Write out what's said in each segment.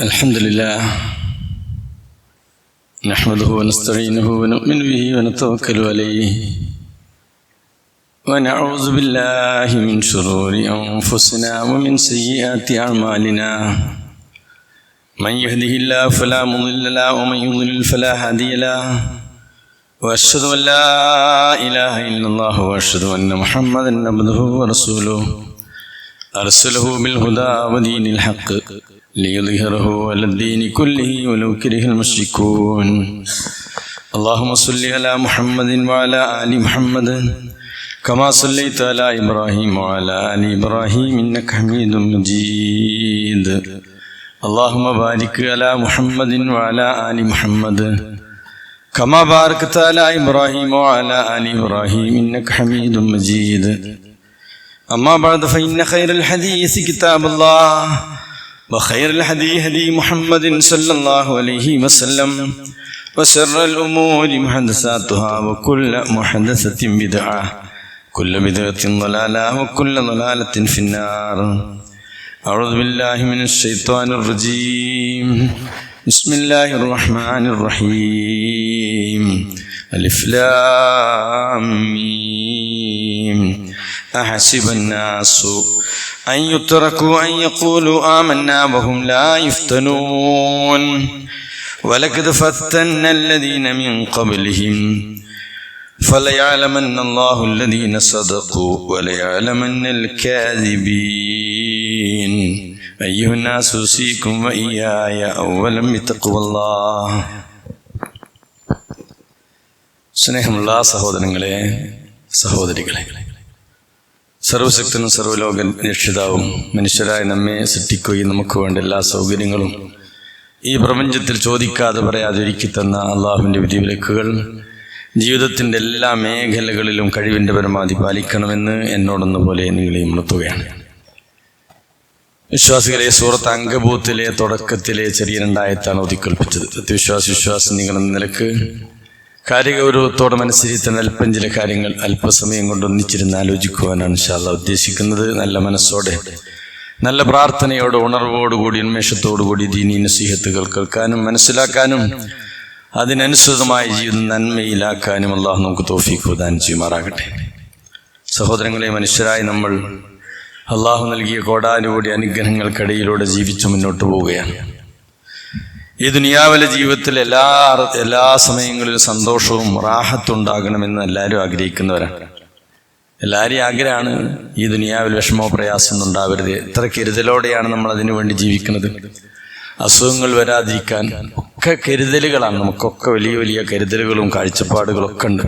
الحمد لله نحمده ونستعينه ونؤمن به ونتوكل عليه ونعوذ بالله من شرور أنفسنا ومن سيئات أعمالنا من يهده الله فلا مضل له ومن يضلل فلا هادي له وأشهد أن لا إله إلا الله وأشهد أن محمدا عبده ورسوله أرسله بالهدى ودين الحق ليظهره على الدين كله ولو كره المشركون اللهم صل على محمد وعلى آل محمد كما صليت على إبراهيم وعلى آل إبراهيم إنك حميد مجيد اللهم بارك على محمد وعلى آل محمد كما باركت على إبراهيم وعلى آل إبراهيم إنك حميد مجيد أما بعد فإن خير الحديث كتاب الله وخير الهدي هدي محمد صلى الله عليه وسلم وشر الأمور محدثاتها وكل محدثة بدعة كل بدعة ضلالة وكل ضلالة في النار أعوذ بالله من الشيطان الرجيم بسم الله الرحمن الرحيم ألف لام ميم أحسب الناس أن يتركوا أن يقولوا آمنا وهم لا يفتنون ولقد فتنا الذين من قبلهم فليعلمن الله الذين صدقوا وليعلمن الكاذبين أيها الناس أوصيكم وإياي أولا بتقوى الله. സ്നേഹമുള്ള സഹോദരങ്ങളെ, സഹോദരികളെ, സർവശക്തനും സർവ്വലോക രക്ഷിതാവും മനുഷ്യരായ നമ്മെ സൃഷ്ടിക്കുകയും നമുക്ക് വേണ്ട എല്ലാ സൗകര്യങ്ങളും ഈ പ്രപഞ്ചത്തിൽ ചോദിക്കാതെ പറയാതെ ഒരുക്കി തന്ന അള്ളാഹുവിൻ്റെ വിധിവിലക്കുകൾ ജീവിതത്തിൻ്റെ എല്ലാ മേഖലകളിലും കഴിവിൻ്റെ പരമാവധി പാലിക്കണമെന്ന് എന്നോടെന്ന പോലെ നിങ്ങളെയും ഉണർത്തുകയാണ്. വിശ്വാസികളെ, സൂറത്ത് അങ്കബൂത്തിലെ തുടക്കത്തിലെ ചെറിയ രണ്ടായത്താണ് ഓതിക്കൽപ്പിച്ചത്. വിശ്വാസം നിങ്ങളെന്ന നിലക്ക് കാര്യഗൗരവത്തോടെ മനസ്സിരുത്തുന്ന അല്പം ചില കാര്യങ്ങൾ അല്പസമയം കൊണ്ട് ഒന്നിച്ചിരുന്ന് ആലോചിക്കുവാനാണ് ഇൻഷാ അല്ലാഹ് ഉദ്ദേശിക്കുന്നത്. നല്ല മനസ്സോടെ, നല്ല പ്രാർത്ഥനയോടെ, ഉണർവോടുകൂടി, ഉന്മേഷത്തോടുകൂടി ദീനീ നസീഹത്തുകൾ കേൾക്കാനും മനസ്സിലാക്കാനും അതിനനുസൃതമായ ജീവിതം നന്മയിലാക്കാനും അള്ളാഹു നമുക്ക് തൗഫീഖ് പ്രദാനം ചെയ്യുമാറാകട്ടെ. സഹോദരങ്ങളെ, മനുഷ്യരായി നമ്മൾ അള്ളാഹു നൽകിയ കോടാനുകൂടി അനുഗ്രഹങ്ങൾക്കിടയിലൂടെ ജീവിച്ചു മുന്നോട്ട് പോവുകയാണ്. ഈ ദുനിയാവിലെ ജീവിതത്തിൽ എല്ലാ സമയങ്ങളിലും സന്തോഷവും റാഹത്തും ഉണ്ടാകണമെന്ന് എല്ലാവരും ആഗ്രഹിക്കുന്നവരാണ്. എല്ലാവരെയും ആഗ്രഹമാണ് ഈ ദുനിയാവിൽ വിഷമോ പ്രയാസമൊന്നും ഉണ്ടാവരുത്. എത്ര കരുതലോടെയാണ് നമ്മൾ അതിനു വേണ്ടി ജീവിക്കുന്നത്. അസുഖങ്ങൾ വരാതിരിക്കാൻ ഒക്കെ കരുതലുകളാണ്. നമുക്കൊക്കെ വലിയ വലിയ കരുതലുകളും കാഴ്ചപ്പാടുകളൊക്കെ ഉണ്ട്.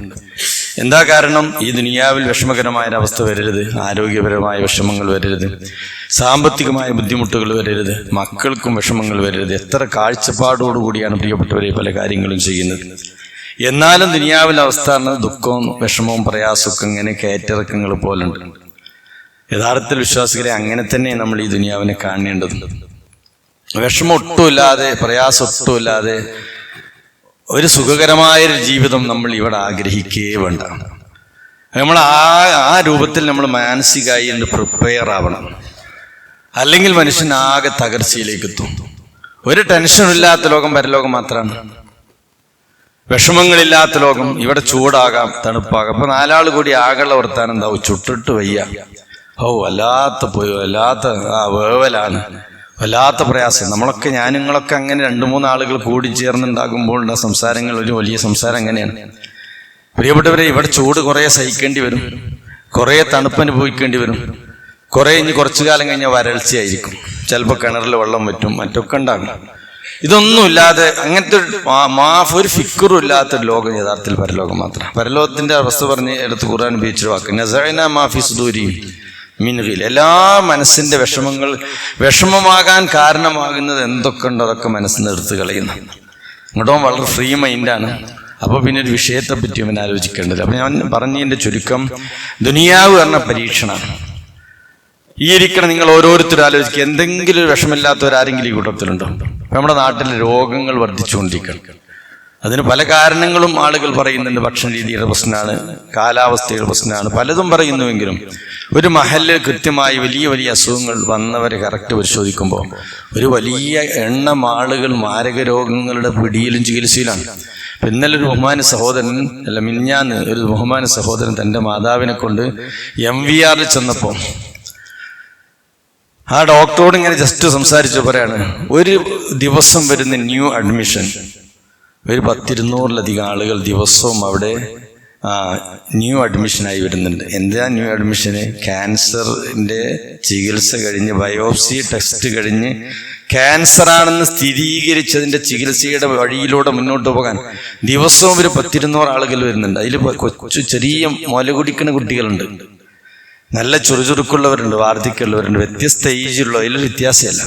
എന്താ കാരണം? ഈ ദുനിയാവിൽ വിഷമകരമായൊരവസ്ഥ വരരുത്, ആരോഗ്യപരമായ വിഷമങ്ങൾ വരരുത്, സാമ്പത്തികമായ ബുദ്ധിമുട്ടുകൾ വരരുത്, മക്കൾക്കും വിഷമങ്ങൾ വരരുത്. എത്ര കാഴ്ചപ്പാടോടുകൂടിയാണ് പ്രിയപ്പെട്ടവരെ പല കാര്യങ്ങളും ചെയ്യുന്നത്. എന്നാലും ദുനിയാവിലെ അവസ്ഥ ദുഃഖവും വിഷമവും പ്രയാസമൊക്കെ ഇങ്ങനെ കയറ്റിറക്കങ്ങൾ പോലുണ്ട്. യഥാർത്ഥത്തിൽ വിശ്വാസികളെ, അങ്ങനെ തന്നെ നമ്മൾ ഈ ദുനിയാവിനെ കാണേണ്ടത്. വിഷമം ഒട്ടുമില്ലാതെ, പ്രയാസം ഒട്ടുമില്ലാതെ ഒരു സുഖകരമായൊരു ജീവിതം നമ്മൾ ഇവിടെ ആഗ്രഹിക്കേ വേണ്ട. നമ്മൾ ആ രൂപത്തിൽ നമ്മൾ മാനസികമായി പ്രിപ്പയർ ആവണം. അല്ലെങ്കിൽ മനുഷ്യനാകെ തകർച്ചയിലേക്ക് എത്തും. ഒരു ടെൻഷനും ഇല്ലാത്ത ലോകം പരലോകം മാത്രമാണ്. വിഷമങ്ങളില്ലാത്ത ലോകം. ഇവിടെ ചൂടാകാം, തണുപ്പാകാം. അപ്പൊ നാലാൾ കൂടി ആകെയുള്ള വർത്താനം എന്താവും? ചുട്ടിട്ട് വയ്യ, വല്ലാത്ത വേവലാണ്, വല്ലാത്ത പ്രയാസം. നമ്മളൊക്കെ, നിങ്ങളൊക്കെ അങ്ങനെ 2-3 ആളുകൾ കൂടി ചേർന്നുണ്ടാകുമ്പോൾ സംസാരങ്ങൾ ഒരു വലിയ സംസാരം അങ്ങനെയാണ്. പ്രിയപ്പെട്ടവരെ, ഇവിടെ ചൂട് കുറേ സഹിക്കേണ്ടി വരും, കുറേ തണുപ്പ് അനുഭവിക്കേണ്ടി വരും, ഇനി കുറച്ചു കാലം കഴിഞ്ഞാൽ വരൾച്ചയായിരിക്കും, ചിലപ്പോൾ കിണറിൽ വെള്ളം വറ്റും, മറ്റൊക്കെ ഉണ്ടാകും. ഇതൊന്നുമില്ലാതെ അങ്ങനത്തെ ഒരു ഫിക്കറും ഇല്ലാത്തൊരു ലോകം യഥാർത്ഥത്തിൽ പരലോകം മാത്രം. പരലോകത്തിന്റെ അവസ്ഥ പറഞ്ഞ് എടുത്ത് ഖുർആൻ ഉപയോഗിച്ചൊരു വാക്ക്, നസഅനാ മാ ഫീ സുദൂരിഹിം മിൻ ഗിൽ. എല്ലാ മനസ്സിന്റെ വിഷമമാകാൻ കാരണമാകുന്നത് എന്തൊക്കെ ഉണ്ടോ അതൊക്കെ മനസ്സിന് എടുത്ത് കളയുന്നു. ഇങ്ങോട്ടോ വളരെ ഫ്രീ മൈൻഡാണ്. അപ്പോൾ പിന്നെ ഒരു വിഷയത്തെ പറ്റി അവൻ ആലോചിക്കേണ്ടത്. അപ്പൊ ഞാൻ പറഞ്ഞതിന്റെ ചുരുക്കം, ദുനിയാവ് പറഞ്ഞ പരീക്ഷണമാണ്. ഈ ഇരിക്കണം നിങ്ങൾ ഓരോരുത്തരും ആലോചിക്കുക, എന്തെങ്കിലും ഒരു വിഷമില്ലാത്തവരാരെങ്കിലും ഈ കൂട്ടത്തിലുണ്ടോ? നമ്മുടെ നാട്ടിൽ രോഗങ്ങൾ വർദ്ധിച്ചുകൊണ്ടിരിക്കണം. അതിന് പല കാരണങ്ങളും ആളുകൾ പറയുന്നുണ്ട്. ഭക്ഷണ രീതിയുടെ പ്രശ്നമാണ്, കാലാവസ്ഥയുടെ പ്രശ്നമാണ്, പലതും പറയുന്നുവെങ്കിലും ഒരു മഹല്ലിൽ കൃത്യമായി വലിയ വലിയ അസുഖങ്ങൾ വന്നവരെ കറക്റ്റ് പരിശോധിക്കുമ്പോൾ ഒരു വലിയ എണ്ണം ആളുകൾ മാരക രോഗങ്ങളുടെ പിടിയിലും ചികിത്സയിലാണ്. ഇന്നലെ ഒരു ബഹുമാന സഹോദരൻ മിനിഞ്ഞാന്ന് ഒരു ബഹുമാന സഹോദരൻ തൻ്റെ മാതാവിനെ കൊണ്ട് MVR ചെന്നപ്പോൾ ആ ഡോക്ടറോട് ഇങ്ങനെ ജസ്റ്റ് സംസാരിച്ചു പറയാണ്, ഒരു ദിവസം വരുന്ന ന്യൂ അഡ്മിഷൻ ഒരു 100-200 ആളുകൾ ദിവസവും അവിടെ ന്യൂ അഡ്മിഷനായി വരുന്നുണ്ട്. എന്താ ന്യൂ അഡ്മിഷന്? ക്യാൻസറിൻ്റെ ചികിത്സ കഴിഞ്ഞ് ബയോപ്സി ടെസ്റ്റ് കഴിഞ്ഞ് ക്യാൻസർ ആണെന്ന് സ്ഥിരീകരിച്ചതിൻ്റെ ചികിത്സയുടെ വഴിയിലൂടെ മുന്നോട്ട് പോകാൻ ദിവസവും ഒരു 100-200 ആളുകൾ വരുന്നുണ്ട്. അതിൽ കൊച്ചു ചെറിയ മുല കുടിക്കുന്ന കുട്ടികളുണ്ട്, നല്ല ചുറുചുറുക്കുള്ളവരുണ്ട്, വാർദ്ധക്യമുള്ളവരുണ്ട്, വ്യത്യസ്ത ഏജുള്ള, അതിൽ വ്യത്യാസമല്ല.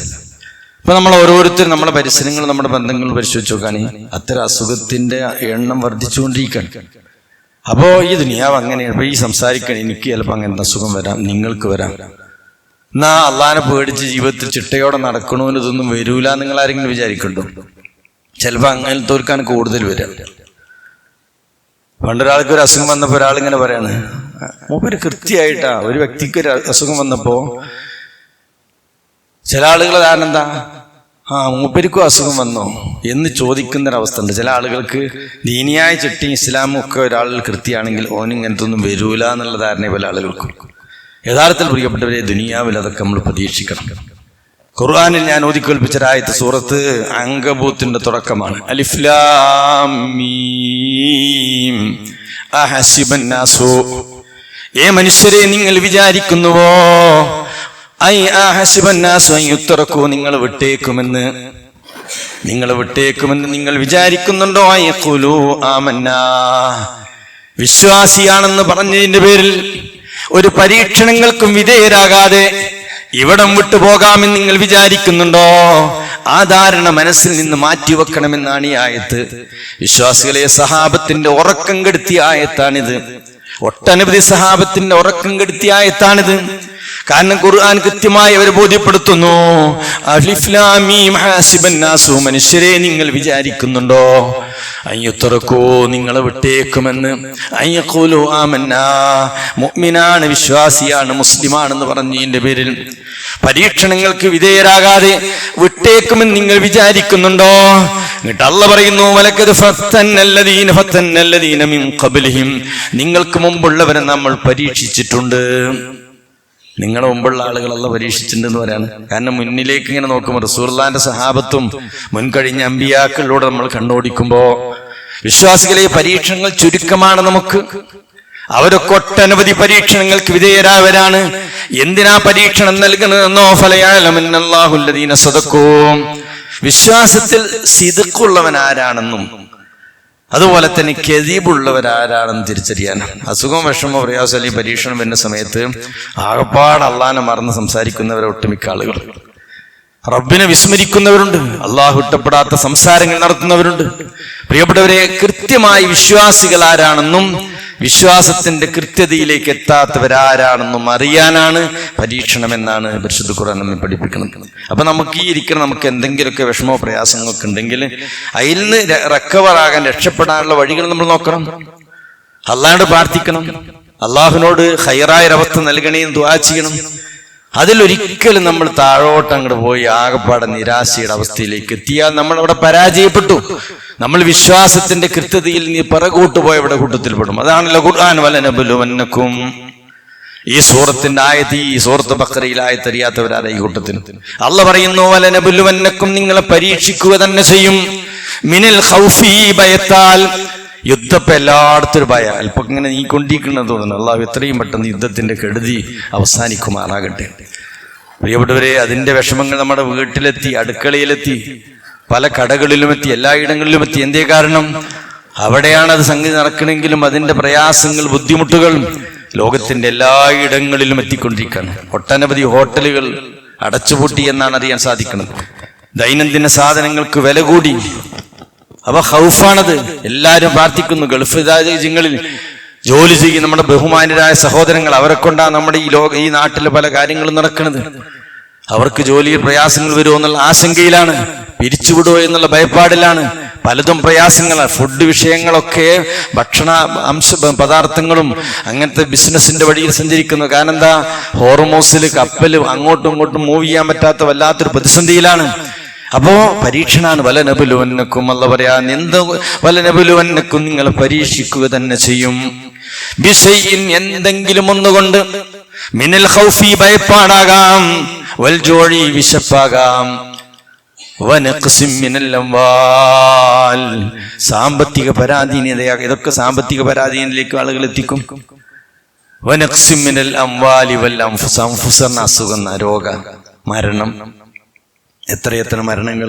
ഇപ്പൊ നമ്മൾ ഓരോരുത്തരും നമ്മുടെ പരിസരങ്ങൾ, നമ്മുടെ ബന്ധങ്ങൾ പരിശോധിച്ച് നോക്കുകയാണെങ്കിൽ അത്തരം അസുഖത്തിന്റെ എണ്ണം വർദ്ധിച്ചുകൊണ്ടിരിക്കുകയാണ്. അപ്പോൾ ഈ ദുനിയാവ് അങ്ങനെയാണ്. ഇപ്പൊ ഈ സംസാരിക്കണം, എനിക്ക് ചിലപ്പോൾ അങ്ങനത്തെ അസുഖം വരാം, നിങ്ങൾക്ക് വരാം. എന്നാ അള്ളാനെ പേടിച്ച് ജീവിതത്തിൽ ചിട്ടയോടെ നടക്കണമെന്ന് ഇതൊന്നും വരൂല നിങ്ങൾ ആരെങ്കിലും വിചാരിക്കണ്ടോ? ചിലപ്പോൾ അങ്ങനത്തോർക്കാണ് കൂടുതൽ വരാം. പണ്ടൊരാൾക്ക് ഒരു അസുഖം വന്നപ്പോൾ ഒരാളിങ്ങനെ പറയാണ്, മൂപ്പര് കൃത്യമായിട്ടാ ഒരു വ്യക്തിക്ക് ഒരു അസുഖം വന്നപ്പോ ചില ആളുകൾ കാരണം എന്താ, മൂപ്പരിക്കും അസുഖം വന്നോ എന്ന് ചോദിക്കുന്നൊരവസ്ഥ ഉണ്ട്. ചില ആളുകൾക്ക് ദീനിയായ ചിട്ടയും ഇസ്ലാമും ഒക്കെ ഒരാളിൽ കൃത്യമാണെങ്കിൽ ഓൻ ഇങ്ങനത്തെ ഒന്നും വരൂല എന്നുള്ള ധാരണ പല ആളുകൾക്കും. യഥാർത്ഥത്തിൽ പ്രിയപ്പെട്ടവരെ, ദുനിയാവിൽ അതൊക്കെ നമ്മൾ പ്രതീക്ഷിക്കണം. ഖുർആനിൽ ഞാൻ ഓതിക്കേൽപ്പിച്ചൊരായത്ത് സൂറത്ത് അങ്കബൂത്തിന്റെ തുടക്കമാണ്. അലിഫ് ലാം മീം അഹസിബൻ നാസു, ഏ മനുഷ്യരെ നിങ്ങൾ വിചാരിക്കുന്നുവോ, നിങ്ങൾ വിട്ടേക്കുമെന്ന് നിങ്ങൾ വിചാരിക്കുന്നുണ്ടോ? വിശ്വാസിയാണെന്ന് പറഞ്ഞതിന്റെ പേരിൽ ഒരു പരീക്ഷണങ്ങൾക്കും വിധേയരാകാതെ ഇവിടം വിട്ടുപോകാമെന്ന് നിങ്ങൾ വിചാരിക്കുന്നുണ്ടോ? ആ ധാരണ മനസ്സിൽ നിന്ന് മാറ്റിവെക്കണമെന്നാണ് ഈ ആയത്ത്. വിശ്വാസികളെ, സഹാബത്തിന്റെ ഉറക്കം കെടുത്തിയ ആയത്താണിത്. ഒട്ടനവധി സഹാബത്തിന്റെ ഉറക്കം കെടുത്തിയ ആയത്താണിത്. കാരണം ഖുർആൻ കൃത്യമായി അവരെ ബോധ്യപ്പെടുത്തുന്നു, അലിഫ് ലാം മീം ഹസിബൻ നാസു, മനുഷ്യരെ നിങ്ങൾ വിചാരിക്കുന്നുണ്ടോ അയ്യുത്തറക്കൂ നിങ്ങളെ വിട്ടേക്കുമെന്ന്, അയ്യഖൂലു ആമന്നാ, മുഅ്മിനാണ്, വിശ്വാസിയാണ്, മുസ്ലിമാണെന്ന് പറഞ്ഞതിന്റെ പേരിൽ പരീക്ഷണങ്ങൾക്ക് വിധേയരാകാതെ വിട്ടേക്കുമെന്ന് നിങ്ങൾ വിചാരിക്കുന്നുണ്ടോ? എന്നിട്ട് അല്ലാഹ് പറയുന്നു, വലഖദ് ഫത്തന്നല്ലദീന മിൻ ഖബ്ലിഹിം, നിങ്ങൾക്ക് മുമ്പുള്ളവരെ നമ്മൾ പരീക്ഷിച്ചിട്ടുണ്ട്. നിങ്ങളെ മുമ്പുള്ള ആളുകൾ അല്ലാഹ് പരീക്ഷിച്ചിട്ടുണ്ടെന്ന് പറയാണ്. കാരണം മുന്നിലേക്ക് ഇങ്ങനെ നോക്കുമ്പോൾ റസൂലുള്ളാഹിന്റെ സഹാബത്തും മുൻകഴിഞ്ഞ അമ്പിയാക്കളിലൂടെ നമ്മൾ കണ്ണോടിക്കുമ്പോ വിശ്വാസികളെ, പരീക്ഷണങ്ങൾ ചുരുക്കമാണ് നമുക്ക്. അവരൊക്കെ ഒട്ടനവധി പരീക്ഷണങ്ങൾക്ക് വിധേയരായവരാണ്. എന്തിനാ പരീക്ഷണം നൽകുന്നതെന്നോ, ഫലയഅലമന്നല്ലാഹുല്ലദീന സദഖൂ, വിശ്വാസത്തിൽ സിദ്ഖുള്ളവൻ ആരാണെന്നും അതുപോലെ തന്നെ കെദീബുള്ളവരാരാണെന്ന് തിരിച്ചറിയാൻ. അസുഖം, വിഷമോ, പ്രയാസം, പരീക്ഷണം വരുന്ന സമയത്ത് ആകപ്പാട് അള്ളാനെ മറന്ന് സംസാരിക്കുന്നവരെ ഒട്ടുമിക്ക ആളുകൾ, റബ്ബിനെ വിസ്മരിക്കുന്നവരുണ്ട്, അള്ളാഹു ഇഷ്ടപ്പെടാത്ത സംസാരങ്ങൾ നടത്തുന്നവരുണ്ട്. പ്രിയപ്പെട്ടവരെ, കൃത്യമായി വിശ്വാസികൾ ആരാണെന്നും വിശ്വാസത്തിന്റെ കൃത്യതയിലേക്ക് എത്താത്തവരാരാണെന്നും അറിയാനാണ് പരീക്ഷണം എന്നാണ് പരിശുദ്ധ ഖുർആൻ നമ്മെ പഠിപ്പിക്കുന്നത്. അപ്പൊ നമുക്ക് ഈ ഇരിക്കണം, നമുക്ക് എന്തെങ്കിലുമൊക്കെ വിഷമോ പ്രയാസങ്ങളൊക്കെ ഉണ്ടെങ്കിൽ അതിൽ നിന്ന് റിക്കവറാകാൻ, രക്ഷപ്പെടാനുള്ള വഴികൾ നമ്മൾ നോക്കണം, അള്ളാഹുവോട് പ്രാർത്ഥിക്കണം, അള്ളാഹുവിനോട് ഖൈറായൊരവസ്ഥ നൽകണേന്ന് ദുആ ചെയ്യണം. അതിലൊരിക്കലും നമ്മൾ താഴോട്ട് അങ്ങോട്ട് പോയി ആകപ്പാടെ നിരാശയുടെ അവസ്ഥയിലേക്ക് എത്തിയാൽ നമ്മൾ അവിടെ പരാജയപ്പെട്ടു. നമ്മൾ വിശ്വാസത്തിന്റെ കൃത്യതയിൽ നീ പിറകോട്ട് പോയവിടെ കൂട്ടത്തിൽപ്പെടും. അതാണല്ലോ ഖുർആൻ വലനബലുവന്നക്കും. ഈ സൂറത്തിന്റെ ആയത്ത്, ഈ സൂറത്ത് ബഖറയിൽ ആയത്തറിയാത്തവരാണ് ഈ കൂട്ടത്തിന്. അള്ളാഹ് പറയുന്നു, വലനബലുവന്നക്കും, നിങ്ങളെ പരീക്ഷിക്കുക തന്നെ ചെയ്യും. മിനൽ ഖൗഫി, ഭയത്താൽ. യുദ്ധപ്പം എല്ലായിടത്തൊരു ഭയ, അല്പം ഇങ്ങനെ നീക്കൊണ്ടിരിക്കണമെന്ന് തോന്നുന്നു. അള്ളാഹു എത്രയും പെട്ടെന്ന് യുദ്ധത്തിന്റെ കെടുതി അവസാനിക്കുമാറാകട്ടെ. പ്രിയപ്പെട്ടവരെ, അതിന്റെ വിഷമങ്ങൾ നമ്മുടെ വീട്ടിലെത്തി, അടുക്കളയിലെത്തി, പല കടകളിലും എത്തി, എല്ലായിടങ്ങളിലും എത്തി. എന്തേ കാരണം? അവിടെയാണ് അത് സംഗതി നടക്കണമെങ്കിലും അതിന്റെ പ്രയാസങ്ങൾ, ബുദ്ധിമുട്ടുകൾ ലോകത്തിന്റെ എല്ലായിടങ്ങളിലും എത്തിക്കൊണ്ടിരിക്കുകയാണ്. ഒട്ടനവധി ഹോട്ടലുകൾ അടച്ചുപൂട്ടി എന്നാണ് അറിയാൻ സാധിക്കുന്നത്. ദൈനംദിന സാധനങ്ങൾക്ക് വില കൂടി. അപ്പൊ ഖൗഫാണത്. എല്ലാവരും പ്രാർത്ഥിക്കുന്നു. ഗൾഫ് രാജ്യങ്ങളിൽ ജോലി ചെയ്യും നമ്മുടെ ബഹുമാന്യരായ സഹോദരങ്ങൾ, അവരെ കൊണ്ടാണ് നമ്മുടെ ഈ നാട്ടിലെ പല കാര്യങ്ങളും നടക്കുന്നത്. അവർക്ക് ജോലിയിൽ പ്രയാസങ്ങൾ വരുമോ എന്നുള്ള ആശങ്കയിലാണ്, പിരിച്ചുവിടുമോ എന്നുള്ള ഭയപ്പാടിലാണ്. പലതും പ്രയാസങ്ങളാണ്. ഫുഡ് വിഷയങ്ങളൊക്കെ, ഭക്ഷണ പദാർത്ഥങ്ങളും അങ്ങനത്തെ ബിസിനസിന്റെ വഴിയിൽ സഞ്ചരിക്കുന്നു. കാരണം എന്താ, ഹോർമോസിൽ കപ്പൽ അങ്ങോട്ടും ഇങ്ങോട്ടും മൂവ് ചെയ്യാൻ പറ്റാത്ത വല്ലാത്തൊരു പ്രതിസന്ധിയിലാണ്. അപ്പോ പരീക്ഷണാണ്. വലനബുലുവന്നക്കും അല്ല പറയാൻ, എന്ത് വലനബുലുവന്നക്കും, നിങ്ങൾ പരീക്ഷിക്കുക തന്നെ ചെയ്യും. ബിശൈഇൻ, എന്തെങ്കിലും ഒന്നുകൊണ്ട്, മിനൽ ഖൗഫി, ഭയപ്പാടാകാം, വൽ ജോഴി, വിശപ്പാകാം, വനഖ്സിം മിനൽ അംവാൽ, സാമ്പത്തിക പരാധീനതയാകാം. ഇതൊക്കെ സാമ്പത്തിക പരാധീനതയിലേക്ക് ആളുകൾ എത്തിക്കും. വനഖ്സിം മിനൽ അംവാലി വൽ അൻഫുസ്, അൻഫുസ് എന്ന അസുഖം, രോഗ, മരണം. എത്രയെത്ര മരണങ്ങൾ,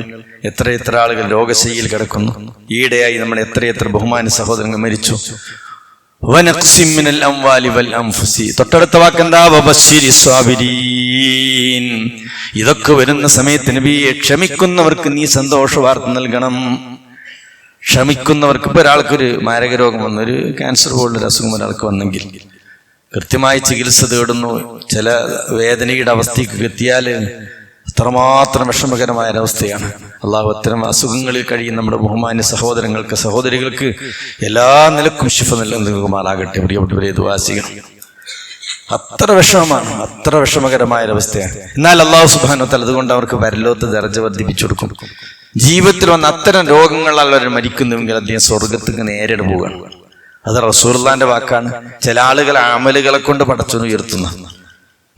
എത്രയെത്ര ആളുകൾ രോഗശയ്യയിൽ കിടക്കുന്നു. ഈയിടെയായി നമ്മുടെ എത്രയെത്ര ബഹുമാന സഹോദരങ്ങൾ മരിച്ചു. വനഖ്സിം മിനൽ അംവാലി വൽ അൻഫുസി, തൊട്ടടുത്ത വാക്കെന്താ, വബശ്ശിരി സ്വാബിരീൻ. ഇതൊക്കെ വരുന്ന സമയത്ത് നബിയെ, ക്ഷമിക്കുന്നവർക്ക് നീ സന്തോഷ വാർത്ത നൽകണം. ക്ഷമിക്കുന്നവർക്ക്, ഇപ്പൊ ഒരാൾക്കൊരു മാരക രോഗം വന്നു, ഒരു ക്യാൻസർ പോലുള്ളൊരു അസുഖം ഒരാൾക്ക് വന്നെങ്കിൽ കൃത്യമായി ചികിത്സ തേടുന്നു. ചില വേദനയുടെ അവസ്ഥയ്ക്ക് എത്തിയാൽ അത്രമാത്രം വിഷമകരമായ ഒരവസ്ഥയാണ്. അള്ളാഹു അത്തരം അസുഖങ്ങളിൽ കഴിയുന്ന നമ്മുടെ ബഹുമാന്യ സഹോദരങ്ങൾക്ക്, സഹോദരികൾക്ക് എല്ലാ നിലക്കും ശിഫ നൽകുമാറാകട്ടെ. പ്രിയപ്പെട്ടവരെ, ദുആ ചെയ്യണം. അത്ര വിഷമമാണ്, അത്ര വിഷമകരമായ ഒരവസ്ഥയാണ്. എന്നാൽ അള്ളാഹു സുബ്ഹാനഹു വ തആല അതുകൊണ്ട് അവർക്ക് പരലോകത്ത് ദർജ വർദ്ധിപ്പിച്ചു കൊടുക്കും. ജീവിതത്തിൽ വന്ന അത്തരം രോഗങ്ങളാൽ അവർ മരിക്കുന്നുവെങ്കിൽ അദ്ദേഹം സ്വർഗത്തേക്ക് നേരിട്ട് പോവുകയാണ്. അത് റസൂലുള്ളാഹിന്റെ വാക്കാണ്. ചില ആളുകൾ അമലുകളെ കൊണ്ട് പടച്ചവനെ ഉയർത്തുന്ന,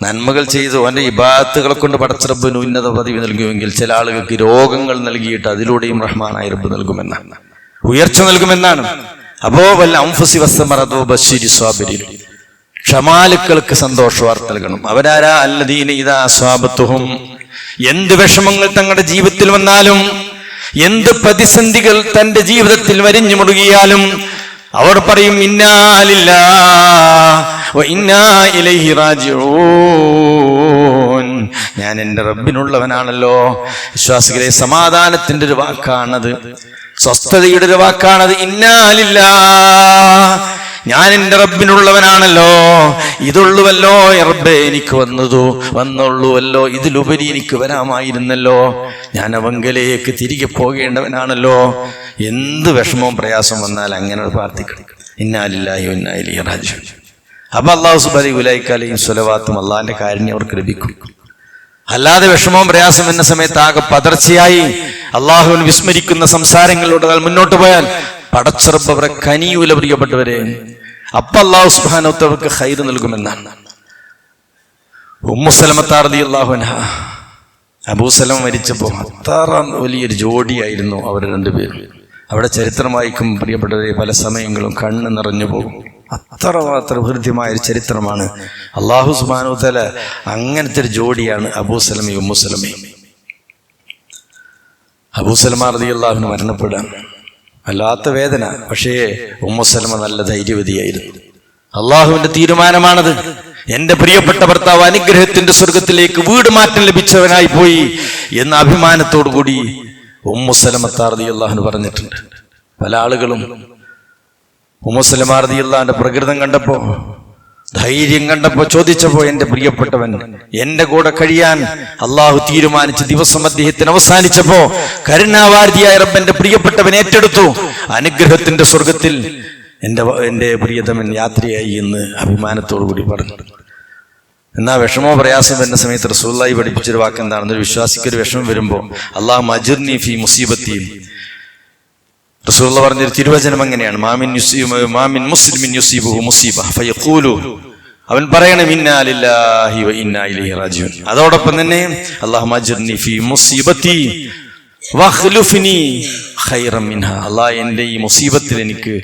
നന്മകൾ ചെയ്തു അവന്റെ ഇബാദത്തുകളെ കൊണ്ട് പടച്ച റബ്ബിന് ഉന്നത പദവി നൽകുമെങ്കിൽ, ചില ആളുകൾക്ക് രോഗങ്ങൾ നൽകിയിട്ട് അതിലൂടെയും റഹ്മാനായ റബ്ബ് നൽകുമെന്നാണ്, ഉയർച്ച നൽകുമെന്നാണ്. അപ്പോ വൽ അൻഫുസി വസ്സമറതു ബശ്ശിരി സ്വാബിരീൻ, ക്ഷമാലുക്കൾക്ക് സന്തോഷ വാർത്ത നൽകണം. അവരാരാ, അല്ലദീന ഇദാ അസ്വാബത്തുഹും, എന്ത് വിഷമങ്ങൾ തങ്ങളുടെ ജീവിതത്തിൽ വന്നാലും, എന്ത് പ്രതിസന്ധികൾ തന്റെ ജീവിതത്തിൽ വരിഞ്ഞു മുറുകിയാലും അവർ പറയും, ഇന്നാ ലില്ലാഹി വ ഇന്നാ ഇലൈഹി റാജിഊൻ. ഞാൻ എൻ്റെ റബ്ബിനുള്ളവനാണല്ലോ. വിശ്വാസികളെ, സമാധാനത്തിന്റെ ഒരു വാക്കാണത്, സ്വസ്ഥതയുടെ ഒരു വാക്കാണത്. ഇന്നാ ലില്ലാഹി, ഞാൻ എൻ്റെ റബ്ബിനുള്ളവനാണല്ലോ. ഇതുള്ളുവല്ലോ റബ്ബേ എനിക്ക് വന്നുള്ളൂവല്ലോ, ഇതിലുപരി എനിക്ക് വരാമായിരുന്നല്ലോ. ഞാൻ അവങ്കലേക്ക് തിരികെ പോകേണ്ടവനാണല്ലോ. എന്ത് വിഷമവും പ്രയാസം വന്നാൽ അങ്ങനെ പ്രാർത്ഥിക്കണം, ഇന്നാ ലില്ലാഹി വ ഇന്നാ ഇലൈഹി റാജിഊൻ. അപ്പൊ അല്ലാഹു സുബ്ഹാനഹു ഉലൈക അലൈഹിം സ്വലവാത്തും, അള്ളാഹിന്റെ കാരുണ്യം അവർക്ക് ലഭിക്കും. അല്ലാതെ വിഷമവും പ്രയാസം എന്ന സമയത്ത് ആകെ പതർച്ചയായി അള്ളാഹുവിനെ വിസ്മരിക്കുന്ന സംസാരങ്ങളിലൂടെ മുന്നോട്ട് പോയാൽ പടച്ച റബ്ബ് അവരെ കനിയൂല. പ്രിയപ്പെട്ടവരെ, അപ്പൊ അല്ലാഹു സുബ്ഹാനഹു വ തആല അവർക്ക് ഖൈർ നൽകുമെന്നാണ്. ഉമ്മു സലമ റളിയല്ലാഹു അൻഹ, അബൂ സലമ മരിച്ചപ്പോ അത്ര വലിയൊരു ജോഡിയായിരുന്നു അവർ രണ്ടുപേരും. അവിടെ ചരിത്രം വായിക്കും പ്രിയപ്പെട്ടവരെ, പല സമയങ്ങളും കണ്ണ് നിറഞ്ഞു പോകും. അത്രമാത്രം ഹൃദ്യമായൊരു ചരിത്രമാണ്. അല്ലാഹു സുബ്ഹാനഹു വ തആല അങ്ങനത്തെ ഒരു ജോഡിയാണ് അബൂ സലമയും ഉമ്മു സലമയും. അബൂ സലമ റളിയല്ലാഹു അൻഹു മരണപ്പെടാൻ വല്ലാത്ത വേദന. പക്ഷേ ഉമ്മു സലമ നല്ല ധൈര്യവതിയായിരുന്നു. അള്ളാഹുവിന്റെ തീരുമാനമാണത്. എന്റെ പ്രിയപ്പെട്ട ഭർത്താവ് അനുഗ്രഹത്തിന്റെ സ്വർഗത്തിലേക്ക് വീട് മാറ്റം ലഭിച്ചവനായി പോയി എന്ന അഭിമാനത്തോടു കൂടി ഉമ്മു സലമ റളിയല്ലാഹു അൻഹു പറഞ്ഞിട്ടുണ്ട്. പല ആളുകളും ഉമ്മു സലമ റളിയല്ലാഹു അൻഹ പ്രകൃതം കണ്ടപ്പോ, ധൈര്യം കണ്ടപ്പോ ചോദിച്ചപ്പോ, എന്റെ പ്രിയപ്പെട്ടവൻ എന്റെ കൂടെ കഴിയാൻ അള്ളാഹു തീരുമാനിച്ച ദിവസം അദ്ദേഹത്തിന് അവസാനിച്ചപ്പോ കരുണാവാരിയായ റബ്ബന്റെ പ്രിയപ്പെട്ടവൻ ഏറ്റെടുത്തു. അനുഗ്രഹത്തിന്റെ സ്വർഗത്തിൽ എന്റെ പ്രിയതമൻ യാത്രയായി എന്ന് അഭിമാനത്തോടു കൂടി പറഞ്ഞു. എന്നാ വിഷമോ പ്രയാസം വരുന്ന സമയത്ത് റസൂലുള്ളാഹി പഠിപ്പിച്ചൊരു വാക്ക് എന്താണെന്ന്, ഒരു വിശ്വാസിക്കൊരു വിഷമം വരുമ്പോ അല്ലാഹുമ്മ അജിർനി ഫീ മുസീബത്തി, റസൂലുള്ളാഹി പറഞ്ഞൊരു തിരുവചനം അങ്ങനെയാണ്, മാമിൻ മുസ്ലിമിൻ യുസീബുഹു മുസീബ ഫയഖൂലു, അവൻ പറയണം ഇന്നാ ലില്ലാഹി വ ഇന്നാ ഇലൈഹി റാജിഊൻ. അതോടൊപ്പം തന്നെ അല്ലാഹുമ്മ അജിർനി ഫീ മുസീബത്തി വഖ്ലുഫ്നി ഖൈറൻ മിൻഹാ, അല്ലാഹ് എൻ്റെ ഈ മുസീബത്തിൽ എനിക്ക്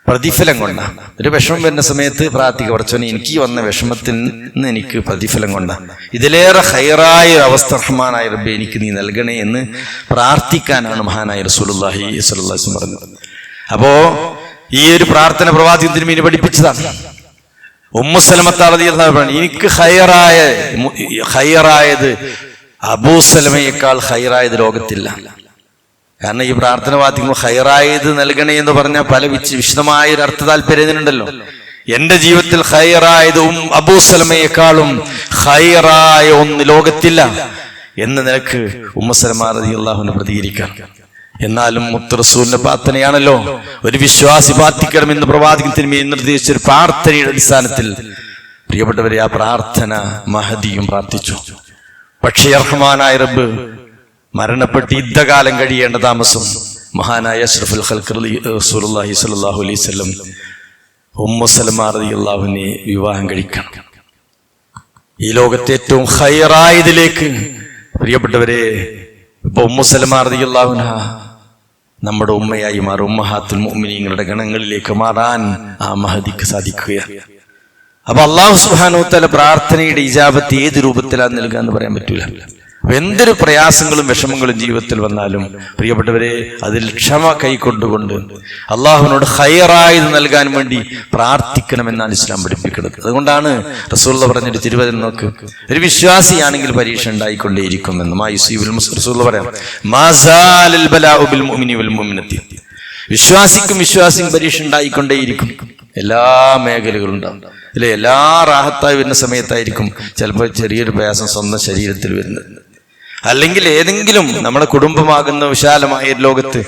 പ്രതിഫലം കൊണ്ട, ഒരു വിഷമം വരുന്ന സമയത്ത് പ്രാർത്ഥിക്കുക, പടച്ചോനെ എനിക്ക് വന്ന വിഷമത്തിൽ നിന്ന് എനിക്ക് പ്രതിഫലം കൊണ്ട, ഇതിലേറെ ഖൈറായ അവസ്ഥ റഹ്മാനായ റബ്ബേ എനിക്ക് നീ നൽകണേ എന്ന് പ്രാർത്ഥിക്കാനാണ് മഹാനായ റസൂലുള്ളാഹി സ്വല്ലല്ലാഹു അലൈഹി വസല്ലം പറഞ്ഞത്. അപ്പോ ഈ ഒരു പ്രാർത്ഥന പ്രവാചകൻ തിരുമേനി പഠിപ്പിച്ചതാണ്. ഉമ്മു സലമ റളിയല്ലാഹു അൻഹ, എനിക്ക് ഖൈറായത് അബൂ സലമയേക്കാൾ ഖൈറായത് ലോകത്തില്ല. കാരണം ഈ പ്രാർത്ഥന വാദിക്കുമ്പോൾ ഖൈറായത് നൽകണേ എന്ന് പറഞ്ഞാൽ പല വിശദമായ ഒരു അർത്ഥ താല്പര്യത്തിനുണ്ടല്ലോ. എന്റെ ജീവിതത്തിൽ ഖൈറായത് അബൂ സലമയേക്കാളും ഖൈറായ ഒന്ന് ലോകത്തില്ല എന്ന നിലക്ക് ഉമ്മു സലമ റളിയല്ലാഹു അൻഹ പ്രതികരിക്കാം. എന്നാലും മുത്ത് റസൂലിന്റെ പ്രാർത്ഥനയാണല്ലോ ഒരു വിശ്വാസി പ്രാർത്ഥിക്കണമെന്ന് പ്രവാചകൻ തിരുമേനി നിർദ്ദേശിച്ച ഒരു പ്രാർത്ഥനയുടെ അടിസ്ഥാനത്തിൽ പ്രിയപ്പെട്ടവരെ ആ പ്രാർത്ഥന മഹദിയും പ്രാർത്ഥിച്ചു. പക്ഷേ റഹ്മാനായ റബ്ബ് മരണപ്പെട്ട് യുദ്ധകാലം കഴിയേണ്ട താമസം മഹാനായ അഷ്റഫുൽ ഖൽഖ് റസൂലുള്ളാഹി സ്വല്ലല്ലാഹു അലൈഹി വസല്ലം ഉമ്മു സലമ റളിയല്ലാഹു അൻഹയെ വിവാഹം കഴിക്കണം. ഈ ലോകത്തെ ഏറ്റവും ഖൈറായതിലേക്ക് പ്രിയപ്പെട്ടവരെ ഇപ്പൊ ഉമ്മു സലമ റളിയല്ലാഹു അൻഹ നമ്മുടെ ഉമ്മയായി മാറും. ഉമ്മഹാത്തുൽ മുഅ്മിനീങ്ങളുടെ ഗണങ്ങളിലേക്ക് മാറാൻ ആ മഹദിക്ക് സാധിക്കുകയാണ്. അപ്പൊ അല്ലാഹു സുബ്ഹാനഹു വ തആല പ്രാർത്ഥനയുടെ ഇജാബത്ത് ഏത് രൂപത്തിലാണ് നൽകുക എന്ന് പറയാൻ പറ്റൂല. എന്തൊരു പ്രയാസങ്ങളും വിഷമങ്ങളും ജീവിതത്തിൽ വന്നാലും പ്രിയപ്പെട്ടവരെ അതിൽ ക്ഷമ കൈക്കൊണ്ടുകൊണ്ട് അള്ളാഹുവിനോട് ഖൈറായത് നൽകാൻ വേണ്ടി പ്രാർത്ഥിക്കണമെന്നാണ് ഇസ്ലാം പഠിപ്പിക്കുന്നത്. അതുകൊണ്ടാണ് റസൂലുള്ളാഹി പറഞ്ഞൊരു തിരുവചനം നോക്ക്, ഒരു വിശ്വാസിയാണെങ്കിൽ പരീക്ഷ ഉണ്ടായിക്കൊണ്ടേയിരിക്കുമെന്ന്. റസൂലുള്ളാഹി പറയാം, മാസാലൽ ബലാഉ ബിൽ മുഅ്മിനി വൽ മുഅ്മിനത്തി, വിശ്വാസിക്കും പരീക്ഷ ഉണ്ടായിക്കൊണ്ടേയിരിക്കും. എല്ലാ മേഖലകളും ഉണ്ടാവും അല്ലെ. എല്ലാ റാഹത്തായി വരുന്ന സമയത്തായിരിക്കും ചിലപ്പോൾ ചെറിയൊരു പ്രയാസം സ്വന്തം ശരീരത്തിൽ വരുന്നത്. അല്ലെങ്കിൽ ഏതെങ്കിലും നമ്മുടെ കുടുംബമാകുന്ന വിശാലമായ ലോകത്ത്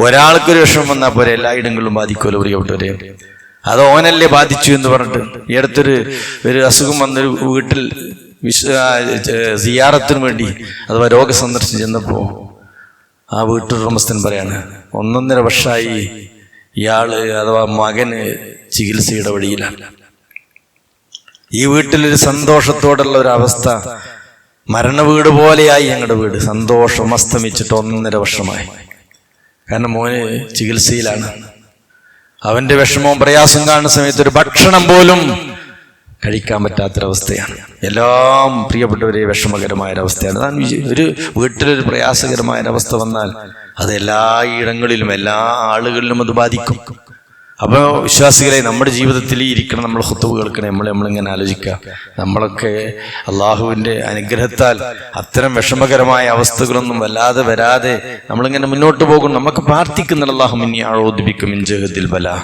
ഒരാൾക്കൊരു വിഷമം വന്നാൽ പോരെ എല്ലായിടങ്ങളിലും ബാധിക്കുമല്ലോ പ്രിയപ്പെട്ടവരെ. അത് ഓനല്ലേ ബാധിച്ചു എന്ന് പറഞ്ഞിട്ട് ഈ അടുത്തൊരു അസുഖം വന്നൊരു വീട്ടിൽ സിയാറത്തിന് വേണ്ടി അഥവാ രോഗസന്ദർശനം ചെന്നപ്പോ ആ വീട്ടുടമസ്ഥൻ പറയാണ്, 1.5 വർഷമായി ഇയാള് അഥവാ മകന് ചികിത്സയുടെ വഴിയിലാണ്. ഈ വീട്ടിലൊരു സന്തോഷത്തോടുള്ള ഒരു അവസ്ഥ, മരണ വീട് പോലെയായി ഞങ്ങളുടെ വീട്. സന്തോഷം അസ്തമിച്ചിട്ട് 1.5 വർഷമായി. കാരണം മോന് ചികിത്സയിലാണ്. അവന്റെ വിഷമവും പ്രയാസം കാണുന്ന സമയത്ത് ഒരു ഭക്ഷണം പോലും കഴിക്കാൻ പറ്റാത്തൊരവസ്ഥയാണ്. എല്ലാം പ്രിയപ്പെട്ടവരെ വിഷമകരമായൊരവസ്ഥയാണ്. ഒരു വീട്ടിലൊരു പ്രയാസകരമായൊരവസ്ഥ വന്നാൽ അത് എല്ലായിടങ്ങളിലും എല്ലാ ആളുകളിലും അത് ബാധിക്കും. അപ്പോൾ വിശ്വാസികളെ നമ്മുടെ ജീവിതത്തിൽ ഇരിക്കണം, നമ്മൾ ഖുതുബ കേൾക്കണം. നമ്മളിങ്ങനെ ആലോചിക്കുക, നമ്മളൊക്കെ അള്ളാഹുവിന്റെ അനുഗ്രഹത്താൽ അത്തരം വിഷമകരമായ അവസ്ഥകളൊന്നും വല്ലാതെ വരാതെ നമ്മളിങ്ങനെ മുന്നോട്ട് പോകും. നമുക്ക് പ്രാർത്ഥിക്കുന്നുണ്ട്, അല്ലാഹു മിന്നി അഊദു ബിക മിൻ ജഹദിൽ ബലാ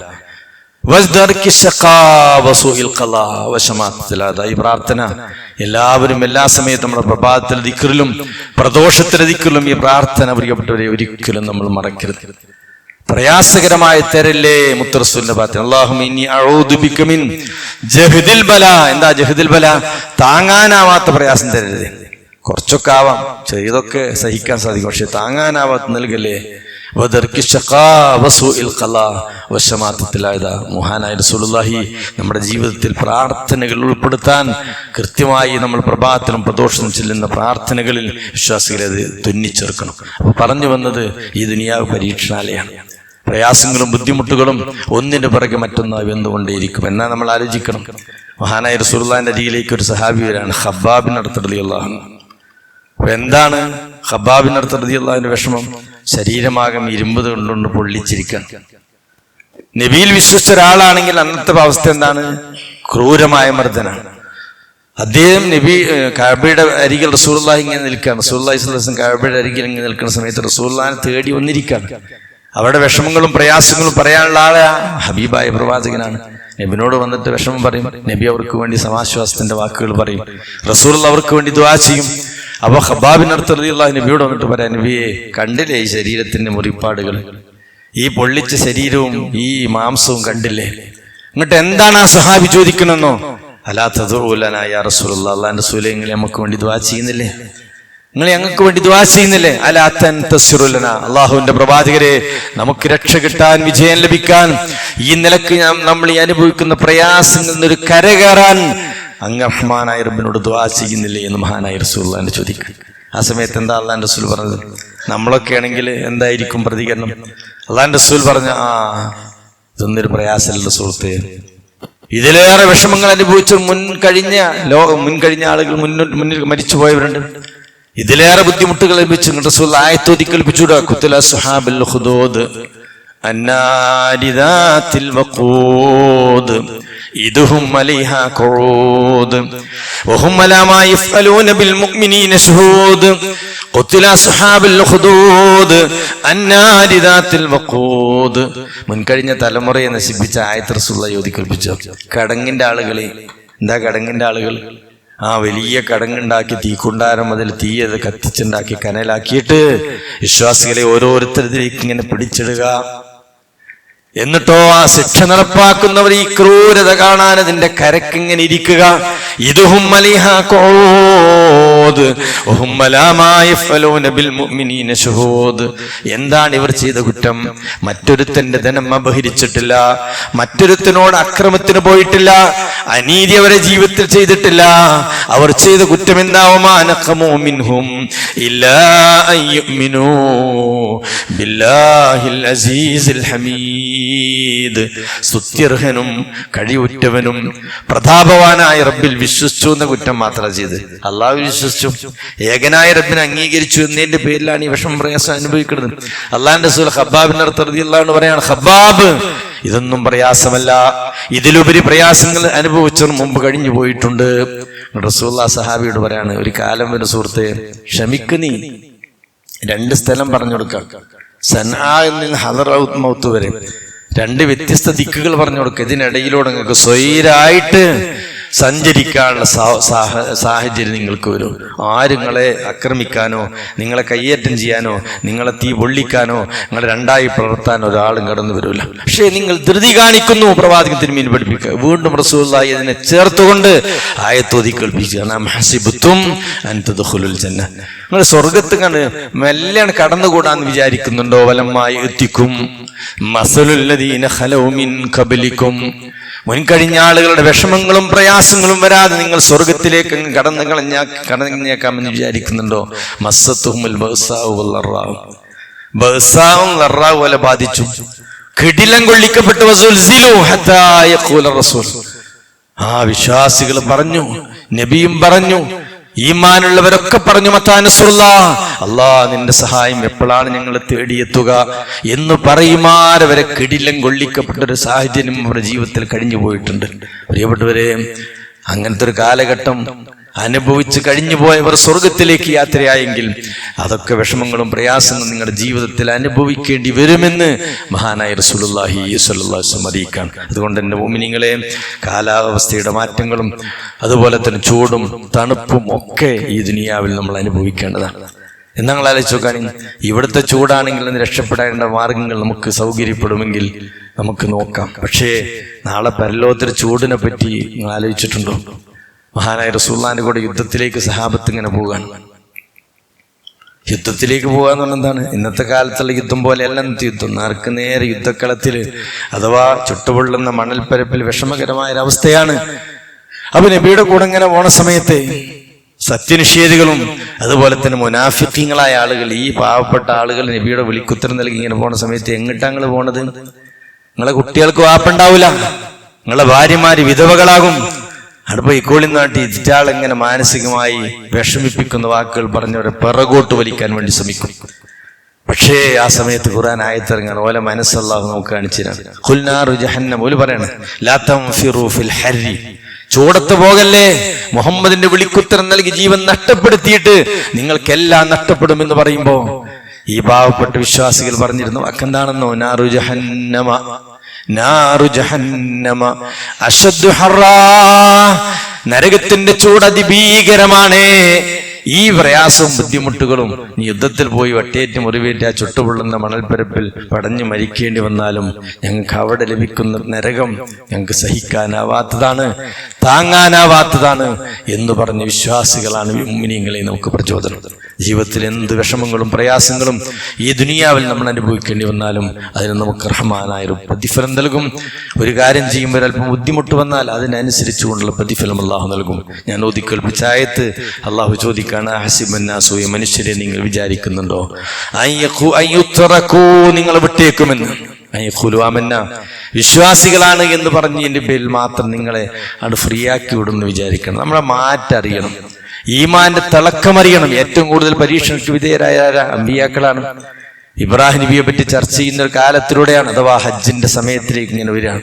വസ്ദർകി ശഖാ വസൂഇൽ ഖലാ വശമാത്തിൽ അദാ. ഈ പ്രാർത്ഥന എല്ലാവരും എല്ലാ സമയത്തും നമ്മുടെ പ്രഭാതത്തിൽ ദിക്റിലും പ്രദോഷത്തിൽ ദിക്റിലും ഈ പ്രാർത്ഥന പ്രിയപ്പെട്ടവരെ ഒരിക്കലും നമ്മൾ മറക്കരുത്. പ്രയാസകരമായ തെരല്ലേ മുത്ത് റസൂലിന്റെ പ്രാർത്ഥന, അല്ലാഹുമ്മ ഇന്നി അഊദു ബിക മിൻ ജഹദിൽ ബലാ. എന്താ ജഹദിൽ ബലാ? താങ്ങാനാവാത്ത പ്രയാസം തരരുത്. കുറച്ചൊക്കെ ആവാം, ചെറിയതൊക്കെ സഹിക്കാൻ സാധിക്കും, പക്ഷെ താങ്ങാനാവാത്ത നൽകല്ലേ. മഹാനായ റസൂലുള്ളാഹി നമ്മുടെ ജീവിതത്തിൽ പ്രാർത്ഥനകൾ ഉൾപ്പെടുത്താൻ കൃത്യമായി നമ്മൾ പ്രഭാതത്തിലും പ്രദോഷത്തിലും ചെല്ലുന്ന പ്രാർത്ഥനകളിൽ വിശ്വാസികളെ അത് തുന്നിച്ചേർക്കണം. അപ്പൊ പറഞ്ഞു വന്നത് ഈ ദുനിയാവ് പരീക്ഷണാലയാണ്. പ്രയാസങ്ങളും ബുദ്ധിമുട്ടുകളും ഒന്നിന്റെ പിറകെ മറ്റൊന്നായി വന്നുകൊണ്ടേയിരിക്കും. എന്നാൽ നമ്മൾ ആലോചിക്കണം, മഹാനായ റസൂലുള്ളാഹിന്റെ അരികിലേക്ക് ഒരു സഹാബി വരാണ്, ഖബ്ബാബ് റളിയല്ലാഹു അൻഹു. അപ്പൊ എന്താണ് ഖബ്ബാബ് റളിയല്ലാഹു അൻഹുവിന്റെ വിഷമം? ശരീരമാകം ഇരുമ്പ് കൊണ്ടുകൊണ്ട് പൊള്ളിച്ചിരിക്കാൻ. നബിയിൽ വിശ്വസിച്ച ഒരാളാണെങ്കിൽ അന്നത്തെ അവസ്ഥ എന്താണ്? ക്രൂരമായ മർദ്ദനാണ്. അദ്ദേഹം നബി കഅബയുടെ അരികിൽ റസൂലുള്ളാഹി ഇങ്ങനെ നിൽക്കുകയാണ്. റസൂലുള്ളാഹി സ്വല്ലല്ലാഹു അലൈഹി വസല്ലം കഅബയുടെ അരികിൽ ഇങ്ങനെ നിൽക്കുന്ന സമയത്ത് റസൂലുള്ളാഹിനെ തേടി വന്നിരിക്കുകയാണ്. അവരുടെ വിഷമങ്ങളും പ്രയാസങ്ങളും പറയാനുള്ള ആളെ ഹബീബായ പ്രവാചകനാണ്. നബിനോട് വന്നിട്ട് വിഷമം പറയും, നബി അവർക്ക് വേണ്ടി സമാശ്വാസത്തിന്റെ വാക്കുകൾ പറയും, റസൂലുള്ളാഹി അവർക്ക് വേണ്ടി ദുആ ചെയ്യും. അപ്പൊ ഖബ്ബാബ് റളിയല്ലാഹു അൻഹു നബിയോട് വന്നിട്ട് പറയാം, നബിയെ കണ്ടില്ലേ ഈ ശരീരത്തിന്റെ മുറിപ്പാടുകൾ, ഈ പൊള്ളിച്ച ശരീരവും ഈ മാംസവും കണ്ടില്ലേ? എന്നിട്ട് എന്താണ് ആ സഹാബി ചോദിക്കണമെന്നോ? അലാ തദഉ ലനാ യാ റസൂലല്ലാഹ്, അല്ലാഹുവിന്റെ റസൂലേ നിങ്ങൾ നമുക്ക് വേണ്ടി ദുആ ചെയ്യുന്നില്ലേ? നിങ്ങൾ ഞങ്ങൾക്ക് വേണ്ടി ദുആ ചെയ്യുന്നില്ലേ? അലാ തൻതസിറു ലനാ, അല്ലാഹുവിന്റെ പ്രവാചകരെ നമുക്ക് രക്ഷ കിട്ടാൻ വിജയം ലഭിക്കാൻ ഈ നിലക്ക് നമ്മൾ ഈ അനുഭവിക്കുന്ന പ്രയാസങ്ങളിൽ നിന്നൊരു കരകയറാൻ അങ്ങ് റഹ്മാനായ റബ്ബിനോട് ദുആ ചെയ്യുന്നില്ലേ എന്ന് മഹാനായ റസൂലുള്ളാഹിനെ ചോദിക്കും. ആ സമയത്ത് എന്താ അല്ലാഹുവിന്റെ റസൂൽ പറഞ്ഞത്? നമ്മളൊക്കെ ആണെങ്കിൽ എന്തായിരിക്കും പ്രതികരണം? അല്ലാഹുവിന്റെ റസൂൽ പറഞ്ഞ, ഇതൊന്നൊരു പ്രയാസമല്ല സുഹൃത്തെ, ഇതിലേറെ വിഷമങ്ങൾ അനുഭവിച്ച മുൻകഴിഞ്ഞ ആളുകൾ മുന്നിൽ മരിച്ചുപോയവരുണ്ട്. ഇതിലേറെ ബുദ്ധിമുട്ടുകൾ ലഭിച്ചു. റസൂൽ ആയത്തോതി കൽപ്പിച്ചുകൂടാ, ഖുതുല അസ്ഹാബുൽ ഖുദൂദ് അന്നാരി ദാത്തിൽ വഖൂദ് ഇദുഹും അലൈഹാ ഖുഊദ് വഹും അലാ മാ യഫ്അലൂന ബിൽ മുഅ്മിനീന ശുഹൂദ് ഖുതുല അസ്ഹാബുൽ ഖുദൂദ് അന്നാരി ദാത്തിൽ വഖൂദ്. മുൻകഴിഞ്ഞ തലമുറയെ നശിപ്പിച്ച ആയത്ത് റസൂലുള്ളാഹി ഓതി കൽപ്പിച്ചു. കടങ്ങിന്റെ ആളുകളെ, എന്താ കടങ്ങിന്റെ ആളുകൾ? വലിയ കടങ്ങുണ്ടാക്കി തീക്കുണ്ടാരം അതിൽ തീയത് കത്തിച്ചുണ്ടാക്കി കനലാക്കിയിട്ട് വിശ്വാസികളെ ഓരോരുത്തരിലേക്ക് ഇങ്ങനെ പിടിച്ചിടുക. എന്നിട്ടോ ആ ശിക്ഷ നടപ്പാക്കുന്നവർ ഈ ക്രൂരത കാണാൻ അതിന്റെ കരക്കിങ്ങനെ ഇരിക്കുക. ഇതുഹും എന്താണ് ഇവർ ചെയ്ത കുറ്റം? മറ്റൊരുത്തന്റെ ധനം അപഹരിച്ചിട്ടില്ല, മറ്റൊരുത്തനോട് അക്രമത്തിന് പോയിട്ടില്ല, അനീതി അവരെ ജീവിതത്തിൽ ചെയ്തിട്ടില്ല. അവർ ചെയ്ത കുറ്റം എന്താവും? സ്തുത്യർഹനും കഴിവുറ്റവനും പ്രതാപവാനായ റബ്ബിൽ വിശ്വസിച്ചു എന്ന കുറ്റം മാത്രം ചെയ്ത്. അള്ളാഹു വിശ്വസിച്ചു, ഏകനായ റബ്ബിനെ അംഗീകരിച്ചു എന്നതിന്റെ പേരിലാണ് ഈ വിഷമം പ്രയാസം അനുഭവിക്കുന്നത്. അള്ളാഹിന്റെ റസൂൽ ഖബ്ബാബിന്റെ റളിയല്ലാഹു പറയാണ്, ഖബ്ബാബ് ഇതൊന്നും പ്രയാസമല്ല, ഇതിലുപരി പ്രയാസങ്ങൾ അനുഭവിച്ചവർ മുമ്പ് കഴിഞ്ഞു പോയിട്ടുണ്ട്. റസൂലുള്ളാഹി സഹാബിയോട് പറയാണ്, ഒരു കാലം വരും സുഹൃത്തെ, ക്ഷമിക്ക് നീ. 2 സ്ഥലം പറഞ്ഞു കൊടുക്കാം, സൻആഇൽ നിന്ന് ഹദറൗത്ത് മൗത്ത് വരെ 2 വ്യത്യസ്ത ദിക്കുകൾ പറഞ്ഞു കൊടുക്കുക. ഇതിനിടയിലൂടെ നിങ്ങൾക്ക് സ്വൈരായിട്ട് സഞ്ചരിക്കാനുള്ള സാഹചര്യം നിങ്ങൾക്ക് വരും. ആരും നിങ്ങളെ ആക്രമിക്കാനോ നിങ്ങളെ കയ്യേറ്റം ചെയ്യാനോ നിങ്ങളെ തീ പൊള്ളിക്കാനോ നിങ്ങളെ രണ്ടായി പിളർത്താനോ ഒരാളും കടന്നു വരില്ല. പക്ഷേ നിങ്ങൾ ധൃതി കാണിക്കുന്നു, പ്രവാചകൻ തിരുമീൻ പഠിപ്പിക്കുക. വീണ്ടും റസൂലുള്ളാഹി ഇതിനെ ചേർത്തുകൊണ്ട് ആയത്തോതി കേൾപ്പിക്കുകയാണ്, ഹസിബുത്തും അൻ തദ്ഖുലുൽ ജന്ന, നിങ്ങൾ സ്വർഗത്ത് കണ്ട് മെല്ലാണ് കടന്നുകൂടാന്ന് വിചാരിക്കുന്നുണ്ടോ? വലമ്മായി എത്തിക്കും മസലുല്ലദീന ഖലൗ മിൻ ഖബലിക്കും, മുൻകഴിഞ്ഞ ആളുകളുടെ വിഷമങ്ങളും പ്രയാസങ്ങളും വരാതെ നിങ്ങൾ സ്വർഗത്തിലേക്ക് കടന്നേക്കാമെന്ന് വിചാരിക്കുന്നുണ്ടോ? മസ്സത്തുഹുൽ ബഅ്സാഉ വൽ ളറാഉ, ബഅ്സാഉം ളറാഉ വല ബാധിച്ചു, കിടിലം കൊള്ളിക്കപ്പെട്ടു. വസുൽസിലു ഹത്താ യഖൂല റസൂൽ, വിശ്വാസികൾ പറഞ്ഞു, നബിയും പറഞ്ഞു, ഈമാനുള്ളവരൊക്കെ പറഞ്ഞു, മത്താ നസ്റുല്ലാഹ്, അല്ലാഹ് നിന്റെ സഹായം എപ്പോഴാണ് ഞങ്ങൾ തേടിയെത്തുക എന്ന് പറയുമാരവരെ കിടിലം കൊള്ളിക്കപ്പെട്ട ഒരു സാഹചര്യം അവരുടെ ജീവിതത്തിൽ കഴിഞ്ഞു പോയിട്ടുണ്ട്. പ്രിയപ്പെട്ടവരെ, അങ്ങനത്തെ ഒരു കാലഘട്ടം അനുഭവിച്ച് കഴിഞ്ഞു പോയവർ സ്വർഗത്തിലേക്ക് യാത്രയായെങ്കിൽ അതൊക്കെ വിഷമങ്ങളും പ്രയാസങ്ങളും നിങ്ങളുടെ ജീവിതത്തിൽ അനുഭവിക്കേണ്ടി വരുമെന്ന് മഹാനായ റസൂലുള്ളാഹി സ്വല്ലല്ലാഹു അലൈഹി വസല്ലം അറിയിക്കാണ്. അതുകൊണ്ട് തന്നെ മുഅ്മിനീങ്ങളെ, കാലാവസ്ഥയുടെ മാറ്റങ്ങളും അതുപോലെ തന്നെ ചൂടും തണുപ്പും ഒക്കെ ഈ ദുനിയാവിൽ നമ്മൾ അനുഭവിക്കേണ്ടതാണ്. നിങ്ങൾ ആലോചിച്ച് നോക്കുകയാണെങ്കിൽ ഇവിടുത്തെ ചൂടാണെങ്കിൽ അതിന് രക്ഷപ്പെടേണ്ട മാർഗങ്ങൾ നമുക്ക് സൗകര്യപ്പെടുമെങ്കിൽ നമുക്ക് നോക്കാം. പക്ഷേ നാളെ പരലോകത്തിലെ ചൂടിനെ പറ്റി നിങ്ങൾ ആലോചിച്ചിട്ടുണ്ടോ? മഹാനായ റസൂലുള്ളാഹിന്റെ കൂടെ യുദ്ധത്തിലേക്ക് സഹാബത്ത് ഇങ്ങനെ പോകാൻ. യുദ്ധത്തിലേക്ക് പോകാന്ന് പറഞ്ഞാൽ എന്താണ്? ഇന്നത്തെ കാലത്തുള്ള യുദ്ധം പോലെയല്ല ഇന്നത്തെ യുദ്ധം. നേർക്ക് നേരെ യുദ്ധക്കളത്തിൽ അഥവാ ചുട്ടുപൊള്ളുന്ന മണൽപ്പരപ്പിൽ വിഷമകരമായൊരവസ്ഥയാണ്. അപ്പൊ നബിയുടെ കൂടെ ഇങ്ങനെ പോണ സമയത്ത് സത്യനിഷേധികളും അതുപോലെ തന്നെ മുനാഫിഖീങ്ങളായ ആളുകൾ, ഈ പാവപ്പെട്ട ആളുകൾ നബിയുടെ വിളിക്കുത്തരം നൽകി ഇങ്ങനെ പോണ സമയത്ത് എങ്ങിട്ടാ നിങ്ങൾ പോണത്? നിങ്ങളെ കുട്ടികൾക്ക് വാപ്പുണ്ടാവില്ല, നിങ്ങളെ ഭാര്യമാര് വിധവകളാകും. അടുപ്പ ഇക്കോളി നാട്ടി ഇറ്റാളെങ്ങനെ മാനസികമായി വിഷമിപ്പിക്കുന്ന വാക്കുകൾ പറഞ്ഞവരെ പിറകോട്ട് വലിക്കാൻ വേണ്ടി ശ്രമിക്കും. പക്ഷേ ആ സമയത്ത് ഖുർആൻ ആയത്തിറങ്ങാൻ ഓല മനസ്സല്ലാഹു നമുക്ക് കാണിച്ചിരാണ്. ഖുൽനാറു ജഹന്നം, ഓല് പറയണം ലാ തൻഫിറു ഫിൽ ഹർരി, ചൂടത്ത് പോകല്ലേ, മുഹമ്മദിന്റെ വിളിക്കുത്തരം നൽകി ജീവൻ നഷ്ടപ്പെടുത്തിയിട്ട് നിങ്ങൾക്കെല്ലാം നഷ്ടപ്പെടുമെന്ന് പറയുമ്പോ ഈ പാവപ്പെട്ട വിശ്വാസികൾ പറഞ്ഞിരുന്നു വാക്കെന്താണെന്നോ? നാറു ജഹന്നമ, നാറു ജഹന്നമ അശദ്ദു ഹറാ, നരകത്തിന്റെ ചൂട് അതിഭീകരമാണ്. ഈ പ്രയാസവും ബുദ്ധിമുട്ടുകളും നീ യുദ്ധത്തിൽ പോയി വട്ടേറ്റ് മുറിവേറ്റ് ആ ചുട്ടുപൊള്ളുന്ന മണൽപ്പരപ്പിൽ പടഞ്ഞു മരിക്കേണ്ടി വന്നാലും ഞങ്ങൾക്ക് അവിടെ ലഭിക്കുന്ന നരകം ഞങ്ങൾക്ക് സഹിക്കാനാവാത്തതാണ്, താങ്ങാനാവാത്തതാണ് എന്ന് പറഞ്ഞ വിശ്വാസികളാണ് മുഅ്മിനീങ്ങളെ നമുക്ക് പ്രചോദനം. ജീവിതത്തിൽ എന്ത് വിഷമങ്ങളും പ്രയാസങ്ങളും ഈ ദുനിയാവിൽ നമ്മൾ അനുഭവിക്കേണ്ടി വന്നാലും അതിന് നമുക്ക് റഹ്മാനായൊരു പ്രതിഫലം നൽകും. ഒരു കാര്യം ചെയ്യുമ്പോൾ അല്പം ബുദ്ധിമുട്ട് വന്നാൽ അതിനനുസരിച്ചു കൊണ്ടുള്ള പ്രതിഫലം അള്ളാഹു നൽകും. ഞാൻ ഓതിക്കേൾപ്പിച്ച ആയത്ത് അള്ളാഹു ചോദിക്കാണ്, ഹസിബന്നാസു, മനുഷ്യരെ നിങ്ങൾ വിചാരിക്കുന്നുണ്ടോ നിങ്ങൾ വിട്ടേക്കുമെന്ന്? വിശ്വാസികളാണ് എന്ന് പറഞ്ഞ് എന്റെ പേരിൽ മാത്രം നിങ്ങളെ അത് ഫ്രീ ആക്കി വിടുമെന്ന് വിചാരിക്കണം. നമ്മളെ മാറ്ററിയണം, ഈമാന്റെ തിളക്കമറിയണം. ഏറ്റവും കൂടുതൽ പരീക്ഷണക്ക് വിധേയരായ അമ്പിയാക്കളാണ്. ഇബ്രാഹിം നബിയെ പറ്റി ചർച്ച ചെയ്യുന്ന ഒരു കാലത്തിലൂടെയാണ്, അഥവാ ഹജ്ജിന്റെ സമയത്തിലേക്ക് ഇങ്ങനെ വരികയാണ്.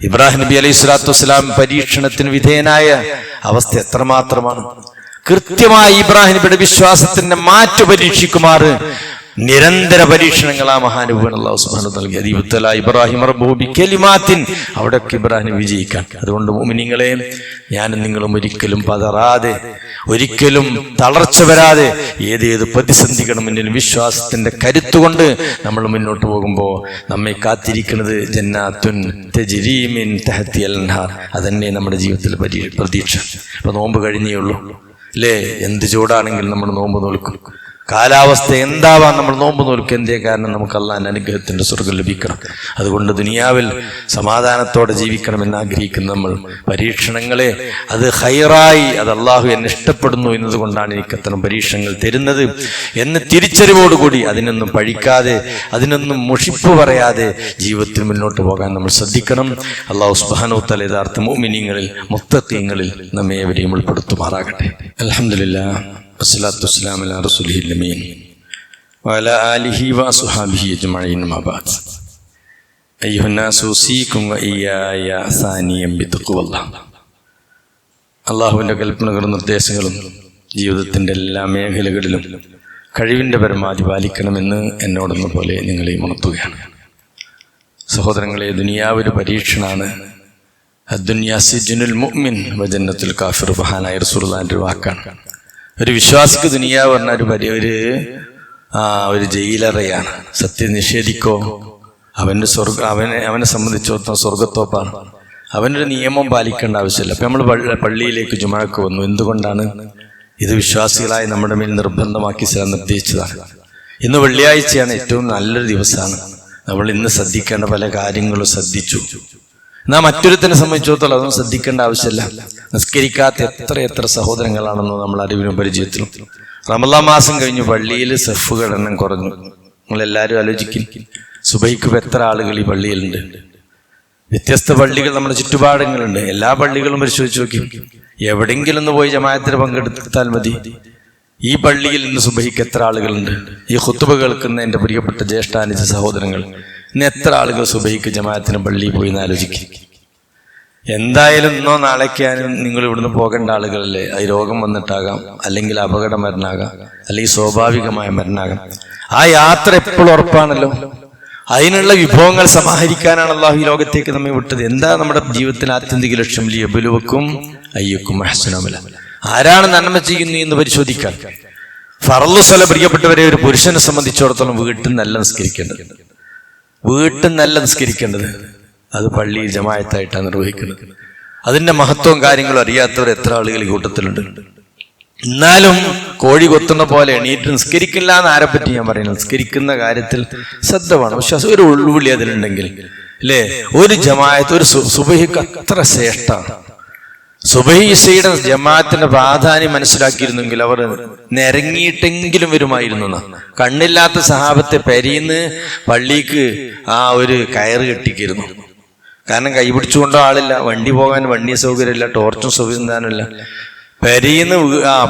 ഇബ്രാഹിം നബി അലൈഹി സ്വലാത്തു വസ്സലാം പരീക്ഷണത്തിന് വിധേയനായ അവസ്ഥ എത്രമാത്രമാണ്. കൃത്യമായി ഇബ്രാഹിം നബിയുടെ വിശ്വാസത്തിന്റെ മാറ്റു പരീക്ഷിക്കുമാറ് നിരന്തര പരീക്ഷണങ്ങൾ ആ മഹാനുഭവൻ അല്ലാഹു സുബ്ഹാനഹു വ തആല നൽകി. ഇബ്തലാ ഇബ്രാഹിം റബ്ബുഹു ബികലിമാത്തിൻ, അവിടെയൊക്കെ ഇബ്രാഹിം വിജയിക്കാൻ. അതുകൊണ്ട് മുഅ്മിനീങ്ങളെ, ഞാനും നിങ്ങളും ഒരിക്കലും പതറാതെ, ഒരിക്കലും തളർച്ച വരാതെ, ഏതേത് പ്രതിസന്ധികളുടെ മുന്നിൽ വിശ്വാസത്തിന്റെ കരുത്തുകൊണ്ട് നമ്മൾ മുന്നോട്ട് പോകുമ്പോൾ നമ്മെ കാത്തിരിക്കുന്നത് ജന്നാത്തുൻ തജ്രീ മിൻ തഹ്തിഹൽ അൻഹാർ. അതന്നെ നമ്മുടെ ജീവിതത്തിൽ പ്രതീക്ഷ. അപ്പൊ നോമ്പ് കഴിഞ്ഞേ ഉള്ളൂ അല്ലേ? എന്ത് ചൂടാണെങ്കിലും നമ്മൾ നോമ്പ് നോൽക്കും. കാലാവസ്ഥ എന്താവാൻ നമ്മൾ നോമ്പ് നോൽക്കും. എന്തേ? കാരണം നമുക്ക് അള്ളാഹുവിന്റെ അനുഗ്രഹത്തിന്റെ സ്വർഗം ലഭിക്കണം. അതുകൊണ്ട് ദുനിയാവിൽ സമാധാനത്തോടെ ജീവിക്കണമെന്ന് ആഗ്രഹിക്കുന്ന നമ്മൾ പരീക്ഷണങ്ങളെ അത് ഹൈറായി, അത് അള്ളാഹു എന്നെ ഇഷ്ടപ്പെടുന്നു എന്നതുകൊണ്ടാണ് എനിക്ക് അത്തരം പരീക്ഷണങ്ങൾ തരുന്നത് എന്ന് തിരിച്ചറിവോടുകൂടി അതിനൊന്നും പഴിക്കാതെ, അതിനൊന്നും മുഷിപ്പ് പറയാതെ ജീവിതത്തിൽ മുന്നോട്ട് പോകാൻ നമ്മൾ ശ്രദ്ധിക്കണം. അള്ളാഹു സുബ്ഹാനഹു വ തആല യഥാർത്ഥ മുഅ്മിനീങ്ങളിൽ, മുത്തഖീങ്ങളിൽ നമ്മെ ഏവരെയും ഉൾപ്പെടുത്തുമാറാകട്ടെ. അൽഹംദുലില്ലാഹ് വസ്സലാത്തു വസ്സലാമു അലാ റസൂലിഹിൽ അമീൻ വഅലാ ആലിഹി വഅസ്ഹാബിഹി അജ്മഈൻ. അമ്മാ ബഅദ്. അയ്യുഹന്നാസു ഉസീകും വഇയ്യായ സാനിയം ബിത്തഖ്വല്ലാഹ്. അല്ലാഹുവിൻ്റെ കൽപ്പനകളും നിർദ്ദേശങ്ങളും ജീവിതത്തിൻ്റെ എല്ലാ മേഖലകളിലും കഴിവിൻ്റെ പരമാവധി പാലിക്കണമെന്ന് എന്നോടെന്ന പോലെ നിങ്ങളെയും ഉണർത്തുകയാണ്. സഹോദരങ്ങളെ, ദുനിയാവൊരു പരീക്ഷണാണ്. അദ്ദുനിയാ സിജ്നുൽ മുഅ്മിൻ വജന്നത്തുൽ കാഫിർ. മഹാനായ റസൂലുള്ളാഹിന്റെ വാക്കാണ്. ഒരു വിശ്വാസിക്ക് ദുനിയാവ് പറഞ്ഞ ഒരു ജയിലറയാണ്. സത്യം നിഷേധിക്കോ അവൻ്റെ അവനെ സംബന്ധിച്ചിടത്തോളം സ്വർഗത്തോപ്പാണ്. അവനൊരു നിയമം പാലിക്കേണ്ട ആവശ്യമില്ല. അപ്പം നമ്മൾ പള്ളിയിലേക്ക് ജുമഅക്ക് വന്നു. എന്തുകൊണ്ടാണ്? ഇത് വിശ്വാസികളായി നമ്മുടെ മേൽ നിർബന്ധമാക്കി ഇസ്ലാം നിർദ്ദേശിച്ചതാണ്. ഇന്ന് വെള്ളിയാഴ്ചയാണ്, ഏറ്റവും നല്ലൊരു ദിവസമാണ്. നമ്മൾ ഇന്ന് ശ്രദ്ധിക്കേണ്ട പല കാര്യങ്ങളും ശ്രദ്ധിച്ചു. എന്നാൽ മറ്റൊരുത്തിനെ സംബന്ധിച്ചിടത്തോളം അതൊന്നും ശ്രദ്ധിക്കേണ്ട ആവശ്യമില്ല. നിസ്കരിക്കാത്ത എത്ര സഹോദരങ്ങളാണെന്നോ നമ്മൾ അറിവിനും പരിചയത്തിലും. റമളാൻ മാസം കഴിഞ്ഞു, പള്ളിയിൽ സഫുകളുടെ എണ്ണം കുറഞ്ഞു. നിങ്ങളെല്ലാവരും ആലോചിക്കും, സുബഹിക്ക് എത്ര ആളുകൾ ഈ പള്ളിയിലുണ്ട്? വ്യത്യസ്ത പള്ളികൾ നമ്മുടെ ചുറ്റുപാടങ്ങളുണ്ട്. എല്ലാ പള്ളികളും പരിശോധിച്ച് നോക്കി. എവിടെയെങ്കിലും ഒന്ന് പോയി ജമാഅത്തിന് പങ്കെടുത്താൽ മതി. ഈ പള്ളിയിൽ ഇന്ന് സുബഹിക്ക് എത്ര ആളുകളുണ്ട്? ഈ ഖുത്ബ കേൾക്കുന്ന എൻ്റെ പ്രിയപ്പെട്ട ജ്യേഷ്ഠാനുജ സഹോദരങ്ങൾ, ഇന്ന് എത്ര ആളുകൾ സുബഹിക്ക് ജമാഅത്തിന് പള്ളിയിൽ പോയി എന്ന് ആലോചിക്കും. എന്തായാലും ഇന്നോ നാളേക്കാനും നിങ്ങൾ ഇവിടുന്ന് പോകേണ്ട ആളുകളല്ലേ. അത് രോഗം വന്നിട്ടാകാം, അല്ലെങ്കിൽ അപകട മരണാകാം, അല്ലെങ്കിൽ സ്വാഭാവികമായ മരണാകാം. ആ യാത്ര എപ്പോഴും ഉറപ്പാണല്ലോ. അതിനുള്ള വിഭവങ്ങൾ സമാഹരിക്കാനാണ് അല്ലാഹു ഈ ലോകത്തേക്ക് നമ്മെ വിട്ടത്. എന്താ നമ്മുടെ ജീവിതത്തിൽ ആത്യന്തിക ലക്ഷ്യം? ലിയബ്ലുവക്കും അയ്യക്കും അഹ്സനു അമല. ആരാണ് നന്മ ചെയ്യുന്നു എന്ന് പരിശോധിക്കാൻ. ഫർള് സ്വലാത്ത് പ്രിയപ്പെട്ടവരെ, ഒരു പുരുഷനെ സംബന്ധിച്ചിടത്തോളം വീട്ടിൽ നല്ല നിസ്കരിക്കേണ്ടത് അത് പള്ളിയിൽ ജമാഅത്തായിട്ടാണ് നിർവഹിക്കുന്നത്. അതിന്റെ മഹത്വവും കാര്യങ്ങളും അറിയാത്തവർ എത്ര ആളുകൾ ഈ കൂട്ടത്തിലുണ്ട്. എന്നാലും കോഴി കൊത്തുന്ന പോലെ എണീറ്റ് നിസ്കരിക്കില്ല എന്ന് ആരെപ്പറ്റി ഞാൻ പറയുന്നത്. നിസ്കരിക്കുന്ന കാര്യത്തിൽ ശ്രദ്ധ വേണം. പക്ഷെ ഒരു ഉൾവിളി അതിലുണ്ടെങ്കിൽ അല്ലേ, ഒരു ജമാഅത്ത്, ഒരു സുബഹിക്ക് അത്ര ശ്രേഷ്ഠമാണ്. സുബഹിയുടെ ജമാഅത്തിന്റെ പ്രാധാന്യം മനസ്സിലാക്കിയിരുന്നെങ്കിൽ അവർ നിരങ്ങിയിട്ടെങ്കിലും വരുമായിരുന്നു. കണ്ണില്ലാത്ത സഹാബത്തെ പെരീന്ന് പള്ളിക്ക് ഒരു കയറ് കെട്ടിക്കിരുന്നു. കാരണം കൈ പിടിച്ചുകൊണ്ടോ ആളില്ല, വണ്ടി പോകാൻ വണ്ടി സൗകര്യമില്ല, ടോർച്ചും സംവിധാനമില്ല. പെരീന്ന്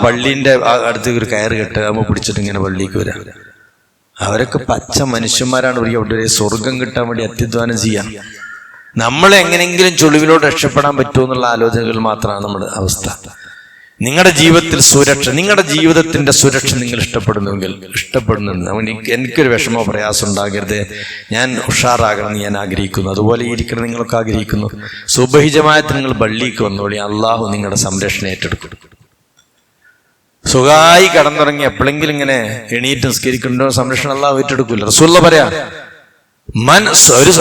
പള്ളീന്റെ അടുത്ത് ഒരു കയറ് കെട്ടുക, പിടിച്ചിട്ട് ഇങ്ങനെ പള്ളിക്ക് വരാം. അവരൊക്കെ പച്ച മനുഷ്യന്മാരാണ്. അവിടെ സ്വർഗം കിട്ടാൻ വേണ്ടി അത്യധ്വാനം ചെയ്യാം. നമ്മൾ എങ്ങനെയെങ്കിലും ചുളിവിലോട് രക്ഷപ്പെടാൻ പറ്റുമോ എന്നുള്ള ആലോചനകൾ മാത്രമാണ് നമ്മുടെ അവസ്ഥ. നിങ്ങളുടെ ജീവിതത്തിൽ സുരക്ഷ, നിങ്ങളുടെ ജീവിതത്തിന്റെ സുരക്ഷ നിങ്ങൾ ഇഷ്ടപ്പെടുന്നുണ്ട്. എനിക്കൊരു വിഷമോ പ്രയാസം ഉണ്ടാകരുത്, ഞാൻ ഉഷാറാകണമെന്ന് ഞാൻ ആഗ്രഹിക്കുന്നു. അതുപോലെ ഇരിക്കണം നിങ്ങളൊക്കെ ആഗ്രഹിക്കുന്നു. സുബഹി ജമാഅത്ത് നിങ്ങൾ പള്ളിക്ക് വന്നോളി, അള്ളാഹു നിങ്ങളുടെ സംരക്ഷണം ഏറ്റെടുക്കും. സുഖമായി കടന്നുറങ്ങി എപ്പോഴെങ്കിലും ഇങ്ങനെ എണീറ്റ് നിസ്കരിക്കുന്നുണ്ടോ, സംരക്ഷണം അള്ളാഹു ഏറ്റെടുക്കില്ല. റസൂലുള്ള പറയാ, ഒരു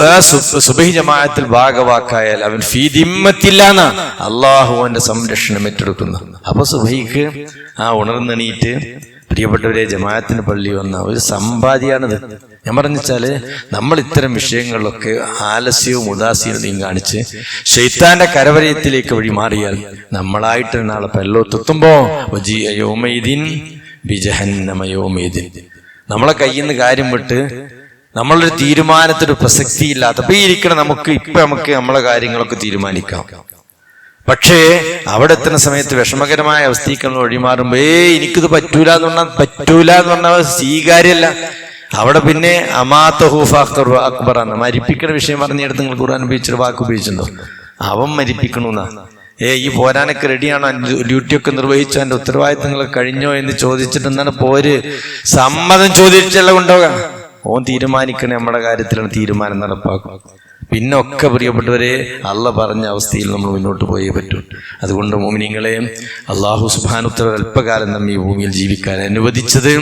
സുബഹി ജമാഅത്തിൽ ഭാഗവാക്കായാൽ അവൻ ഫീ ദിമ്മത്തില്ലാന്ന് അള്ളാഹു അവന്റെ സംരക്ഷണം ഏറ്റെടുക്കുന്നു. അപ്പൊ സുബഹിക്ക് ഉണർന്നെണീറ്റ് പ്രിയപ്പെട്ടവരെ ജമാഅത്തിന് പള്ളി വന്ന ഒരു സമ്പാദ്യമാണിത്. ഞാൻ പറഞ്ഞാല് നമ്മൾ ഇത്തരം വിഷയങ്ങളിലൊക്കെ ആലസ്യവും ഉദാസീനതയും കാണിച്ച് ശൈത്താന്റെ കരവരയത്തിലേക്ക് വഴി മാറിയാൽ നമ്മളായിട്ട് നാളെ പരലോകത്തെത്തുമ്പോ നമ്മളെ കയ്യിൽ നിന്ന് കാര്യം വിട്ട് നമ്മളൊരു തീരുമാനത്തിന് പ്രസക്തിയില്ലാത്ത ഇപ്പൊ ഇരിക്കണം, നമുക്ക് നമ്മളെ കാര്യങ്ങളൊക്കെ തീരുമാനിക്കാം. പക്ഷേ അവിടെ എത്തുന്ന സമയത്ത് വിഷമകരമായ അവസ്ഥയ്ക്ക് വഴിമാറുമ്പോ എനിക്കിത് പറ്റൂല എന്ന് പറഞ്ഞാൽ സ്വീകാര്യമല്ല. അവിടെ പിന്നെ അക്ബറാണ് മരിപ്പിക്കുന്ന വിഷയം പറഞ്ഞെടുത്ത് നിങ്ങൾ ഖുർആൻ ഉപയോഗിച്ചൊരു വാക്ക് ഉപയോഗിച്ചിട്ടുണ്ടോ? അവൻ മരിപ്പിക്കണമെന്നാ. ഈ പോരാനൊക്കെ റെഡിയാണോ, ഡ്യൂട്ടിയൊക്കെ നിർവഹിച്ചോ, എൻ്റെ ഉത്തരവാദിത്തങ്ങളൊക്കെ കഴിഞ്ഞോ എന്ന് ചോദിച്ചിട്ട് എന്താണ് പോര് സമ്മതം ചോദിച്ചല്ല കൊണ്ടുപോകാം. ഓൻ തീരുമാനിക്കണേ, നമ്മുടെ കാര്യത്തിലാണ് തീരുമാനം നടപ്പാക്കും. പിന്നെ ഒക്കെ പ്രിയപ്പെട്ടവരെ അള്ള പറഞ്ഞ അവസ്ഥയിൽ നമ്മൾ മുന്നോട്ട് പോയേ പറ്റൂ. അതുകൊണ്ട് മോമിനിങ്ങളെ, അള്ളാഹു സുബ്ഹാനഹു വ തആല അല്പകാലം നമ്മെ ഈ ഭൂമിയിൽ ജീവിക്കാൻ അനുവദിച്ചത്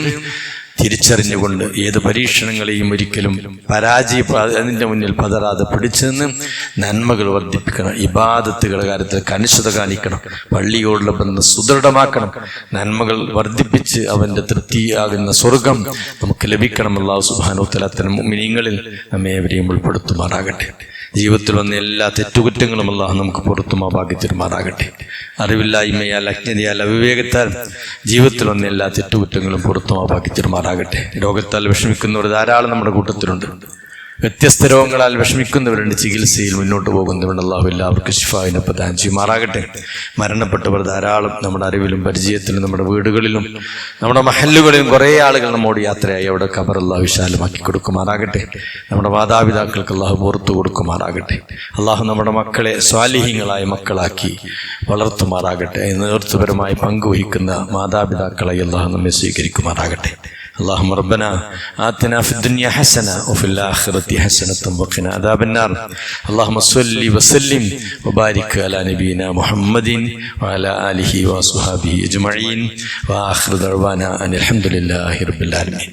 തിരിച്ചറിഞ്ഞുകൊണ്ട് ഏത് പരീക്ഷണങ്ങളെയും ഒരിക്കലും അതിൻ്റെ മുന്നിൽ പതറാതെ പിടിച്ചെന്ന് നന്മകൾ വർദ്ധിപ്പിക്കണം. ഇബാദത്തുകളുടെ കാര്യത്തിൽ കണിശത കാണിക്കണം. പള്ളിയോടുള്ള ബന്ധം സുദൃഢമാക്കണം. നന്മകൾ വർദ്ധിപ്പിച്ച് അവൻ്റെ തൃപ്തിയാകുന്ന സ്വർഗം നമുക്ക് ലഭിക്കണം. അല്ലാഹു സുബ്ഹാനഹു വ തആല അത്തരം മുഅ്മിനീങ്ങളിൽ നമ്മെ ഏവരെയും ഉൾപ്പെടുത്തുമാറാകട്ടെ. ജീവിതത്തിൽ വന്ന എല്ലാ തെറ്റുകുറ്റങ്ങളും അല്ലാഹു നമുക്ക് പുറത്തുമാക്കി തരുമാറാകട്ടെ. അറിവില്ലായ്മയാൽ, അജ്ഞതയാൽ, അവിവേകത്താൽ ജീവിതത്തിൽ വന്ന എല്ലാ തെറ്റുകുറ്റങ്ങളും പുറത്തുമാക്കി തരുമാറാകട്ടെ. രോഗത്താൽ വിഷമിക്കുന്നവർ ധാരാളം നമ്മുടെ കൂട്ടത്തിലുണ്ട്. വ്യത്യസ്ത രോഗങ്ങളാൽ വിഷമിക്കുന്നവരുണ്ട്. ചികിത്സയിൽ മുന്നോട്ട് പോകുന്നവരുണ്ട്. അല്ലാഹു എല്ലാവർക്കും ശിഫായിനെ പ്രദാനം ചെയ്യുമാറാകട്ടെ. മരണപ്പെട്ടവർ ധാരാളം നമ്മുടെ അറിവിലും പരിചയത്തിലും നമ്മുടെ വീടുകളിലും നമ്മുടെ മഹല്ലുകളിലും കുറേ ആളുകൾ നമ്മോട് യാത്രയായി. അവിടെ ഖബർ അല്ലാഹു വിശാലമാക്കി കൊടുക്കുമാറാകട്ടെ. നമ്മുടെ മാതാപിതാക്കൾക്ക് അല്ലാഹു പുറത്തു കൊടുക്കുമാറാകട്ടെ. അല്ലാഹു നമ്മുടെ മക്കളെ സ്വാലിഹീങ്ങളായ മക്കളാക്കി വളർത്തുമാറാകട്ടെ. നേതൃത്വപരമായി പങ്കുവഹിക്കുന്ന മാതാപിതാക്കളെ അല്ലാഹു നമ്മെ സ്വീകരിക്കുമാറാകട്ടെ. اللهم ربنا آتنا في الدنيا حسنة وفي الآخرة حسنة وقنا عذاب النار. اللهم صل وسلم وبارك على نبينا محمد وعلى آله وصحبه أجمعين. وآخر دعوانا أن الحمد لله رب العالمين.